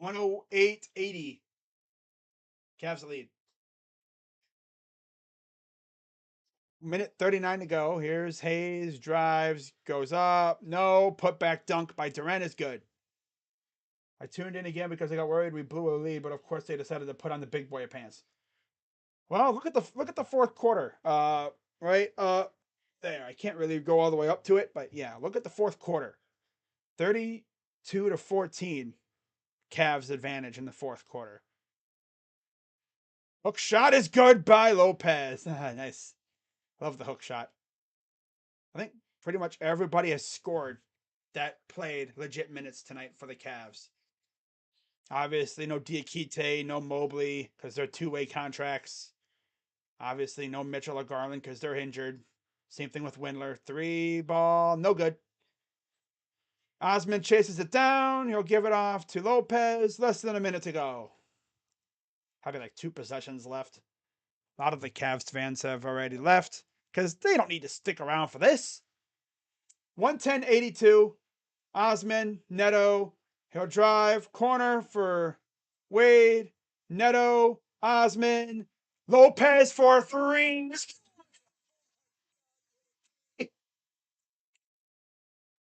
108-80. Cavs lead. Minute 39 to go. Here's Hayes, drives, goes up. No, put back dunk by Durant is good. I tuned in again because I got worried we blew a lead, but of course they decided to put on the big boy pants. Well, look at the fourth quarter. Right there. I can't really go all the way up to it, but yeah, look at the fourth quarter. 32 to 14. Cavs advantage in the fourth quarter. Hook shot is good by Lopez. Nice. Love the hook shot. I think pretty much everybody has scored that played legit minutes tonight for the Cavs. Obviously, no Diakite, no Mobley because they're two-way contracts. Obviously, no Mitchell or Garland because they're injured. Same thing with Windler. 3 ball, no good. Osman chases it down. He'll give it off to Lopez. Less than a minute to go. Having like 2 possessions left. A lot of the Cavs fans have already left because they don't need to stick around for this. 110-82. Osman, Neto. He'll drive. Corner for Wade. Neto. Osman. Lopez for 3.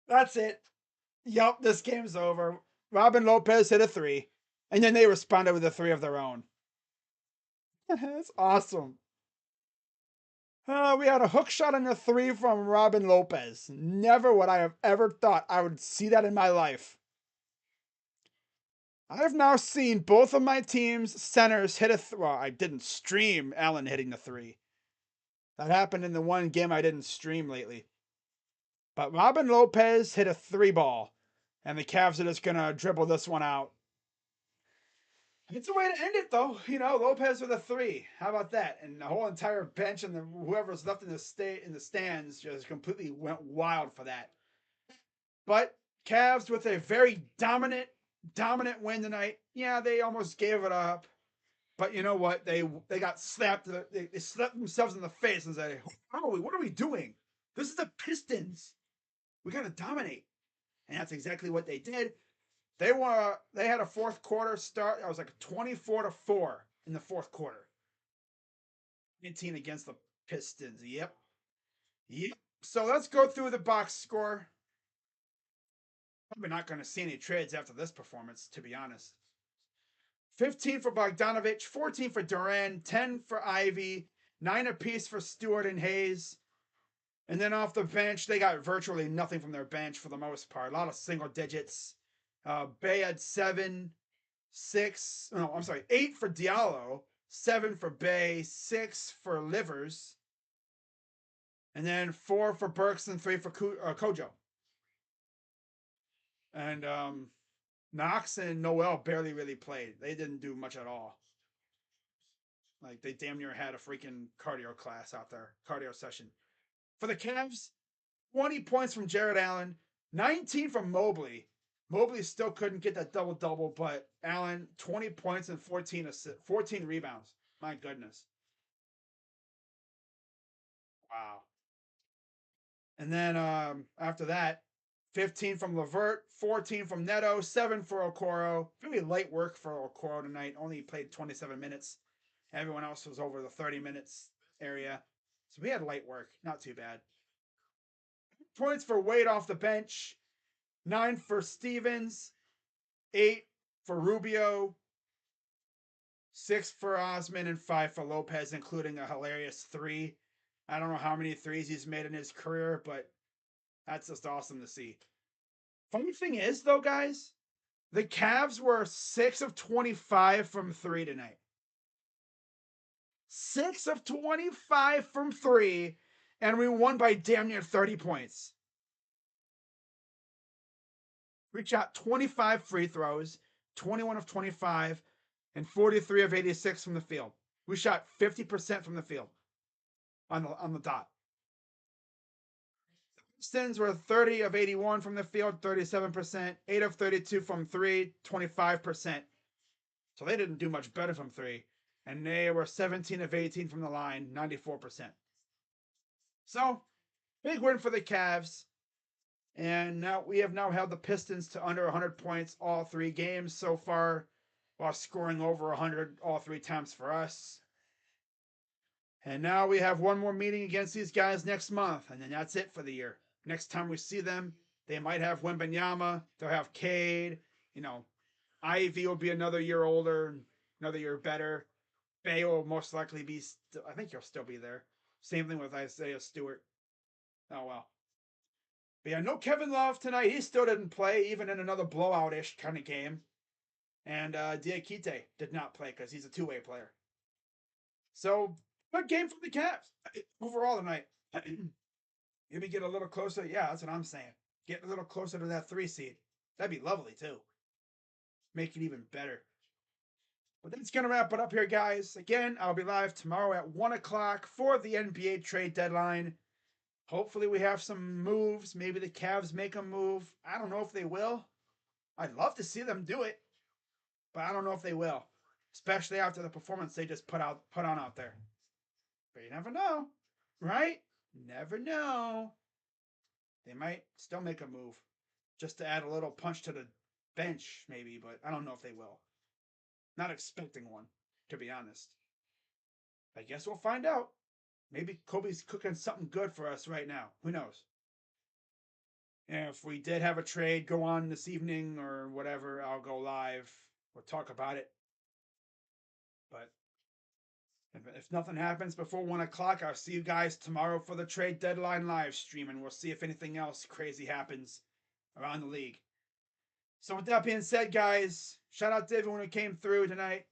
That's it. Yup, this game's over. Robin Lopez hit a 3. And then they responded with a 3 of their own. That's awesome. We had a hook shot and a 3 from Robin Lopez. Never would I have ever thought I would see that in my life. I have now seen both of my team's centers hit a well, I didn't stream Allen hitting the 3. That happened in the one game I didn't stream lately. But Robin Lopez hit a 3 ball. And the Cavs are just going to dribble this one out. It's a way to end it, though. You know, Lopez with a 3. How about that? And the whole entire bench and whoever's left in the stands just completely went wild for that. But Cavs with a very dominant Dominant win tonight. Yeah, they almost gave it up. But you know what? They got slapped. They slapped themselves in the face and said, "Oh, what are we doing? This is the Pistons. We got to dominate." And that's exactly what they did. They had a fourth quarter start. I was like 24-4 in the fourth quarter. 19 against the Pistons. Yep. Yep. So let's go through the box score. Probably not going to see any trades after this performance, to be honest. 15 for Bogdanovich, 14 for Duran, 10 for Ivy, 9 apiece for Stewart and Hayes. And then off the bench, they got virtually nothing from their bench for the most part. A lot of single digits. Bay had 7, 6. No, I'm sorry, 8 for Diallo, 7 for Bay, 6 for Livers, and then 4 for Burks and 3 for Kojo. And Knox and Noel barely really played. They didn't do much at all. Like they damn near had a freaking cardio class out there, cardio session. For the Cavs, 20 points from Jared Allen, 19 from Mobley. Mobley still couldn't get that double-double, but Allen, 20 points and 14 rebounds. My goodness. Wow. And then after that, 15 from Levert, 14 from Neto, 7 for Okoro. Really light work for Okoro tonight. Only played 27 minutes. Everyone else was over the 30 minutes area. So we had light work. Not too bad. Points for Wade off the bench. 9 for Stevens. 8 for Rubio. 6 for Osman and 5 for Lopez, including a hilarious 3. I don't know how many threes he's made in his career, but that's just awesome to see. Funny thing is, though, guys, the Cavs were 6 of 25 from 3 tonight. 6 of 25 from 3, and we won by damn near 30 points. We shot 25 free throws, 21 of 25, and 43 of 86 from the field. We shot 50% from the field on the dot. Pistons were 30 of 81 from the field, 37%, 8 of 32 from 3, 25%. So they didn't do much better from 3. And they were 17 of 18 from the line, 94%. So, big win for the Cavs. And now we have held the Pistons to under 100 points all 3 games so far, while scoring over 100 all 3 times for us. And now we have one more meeting against these guys next month, and then that's it for the year. Next time we see them, they might have Wembanyama, they'll have Cade, Ivy will be another year older, another year better. Bay will most likely be, I think he'll still be there. Same thing with Isaiah Stewart. Oh, well. But yeah, no Kevin Love tonight. He still didn't play, even in another blowout-ish kind of game. And Diakite did not play because he's a two-way player. So, good game for the Cavs overall tonight. Maybe get a little closer. Yeah, that's what I'm saying. Get a little closer to that 3 seed. That'd be lovely, too. Make it even better. But that's going to wrap it up here, guys. Again, I'll be live tomorrow at 1 o'clock for the NBA trade deadline. Hopefully we have some moves. Maybe the Cavs make a move. I don't know if they will. I'd love to see them do it. But I don't know if they will. Especially after the performance they just put on out there. But you never know. Right? Never know. They might still make a move. Just to add a little punch to the bench, maybe. But I don't know if they will. Not expecting one, to be honest. I guess we'll find out. Maybe Kobe's cooking something good for us right now. Who knows? And if we did have a trade go on this evening or whatever, I'll go live. We'll talk about it. But if nothing happens before 1 o'clock, I'll see you guys tomorrow for the trade deadline live stream, and we'll see if anything else crazy happens around the league. So with that being said, guys, shout out to everyone who came through tonight.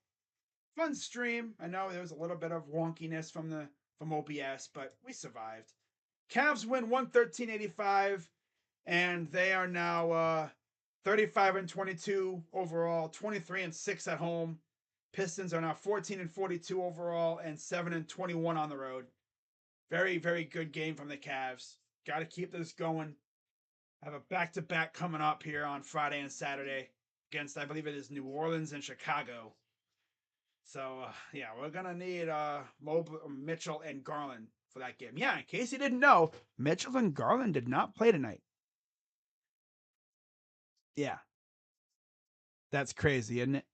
Fun stream. I know there was a little bit of wonkiness from OBS, but we survived. Cavs win 113-85, and they are now 35-22 overall, 23-6 at home. Pistons are now 14-42 overall and 7-21 on the road. Very, very good game from the Cavs. Got to keep this going. I have a back-to-back coming up here on Friday and Saturday. against, I believe it is New Orleans and Chicago. So yeah, we're gonna need Mitchell and Garland for that game. Yeah, in case you didn't know, Mitchell and Garland did not play tonight. Yeah, that's crazy, isn't it?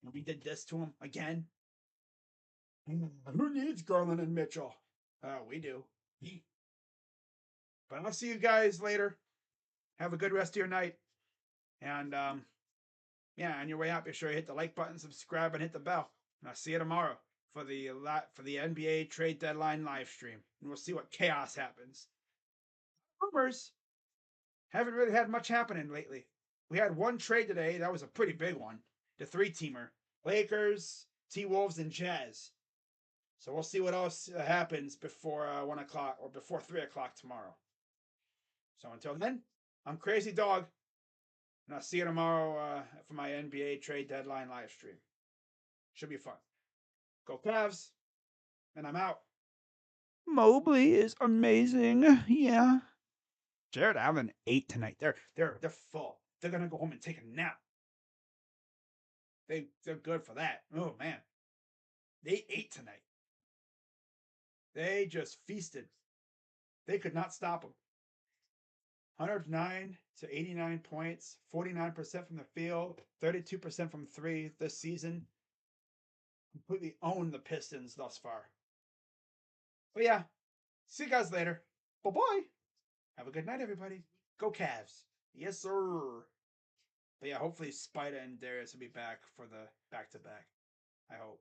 And we did this to him again. Who needs Garland and Mitchell? We do. But I'll see you guys later. Have a good rest of your night. And yeah, on your way out, be sure you hit the like button, subscribe, and hit the bell. And I'll see you tomorrow for the NBA trade deadline live stream, and we'll see what chaos happens. Rumors haven't really had much happening lately. We had one trade today that was a pretty big one. The three-teamer: Lakers, T-Wolves, and Jazz. So we'll see what else happens before 1 o'clock or before 3 o'clock tomorrow. So until then, I'm Crazy Dog, and I'll see you tomorrow for my NBA trade deadline live stream. Should be fun. Go Cavs, and I'm out. Mobley is amazing. Yeah. Jared Allen ate tonight. They're full. They're gonna go home and take a nap. They're good for that. Oh man, they ate tonight. They just feasted. They could not stop them. 109 to 89 points, 49% from the field, 32% from three this season. Completely owned the Pistons thus far. But yeah, see you guys later. Bye bye. Have a good night, everybody. Go Cavs. Yes, sir. But yeah, hopefully Spida and Darius will be back for the back to back. I hope.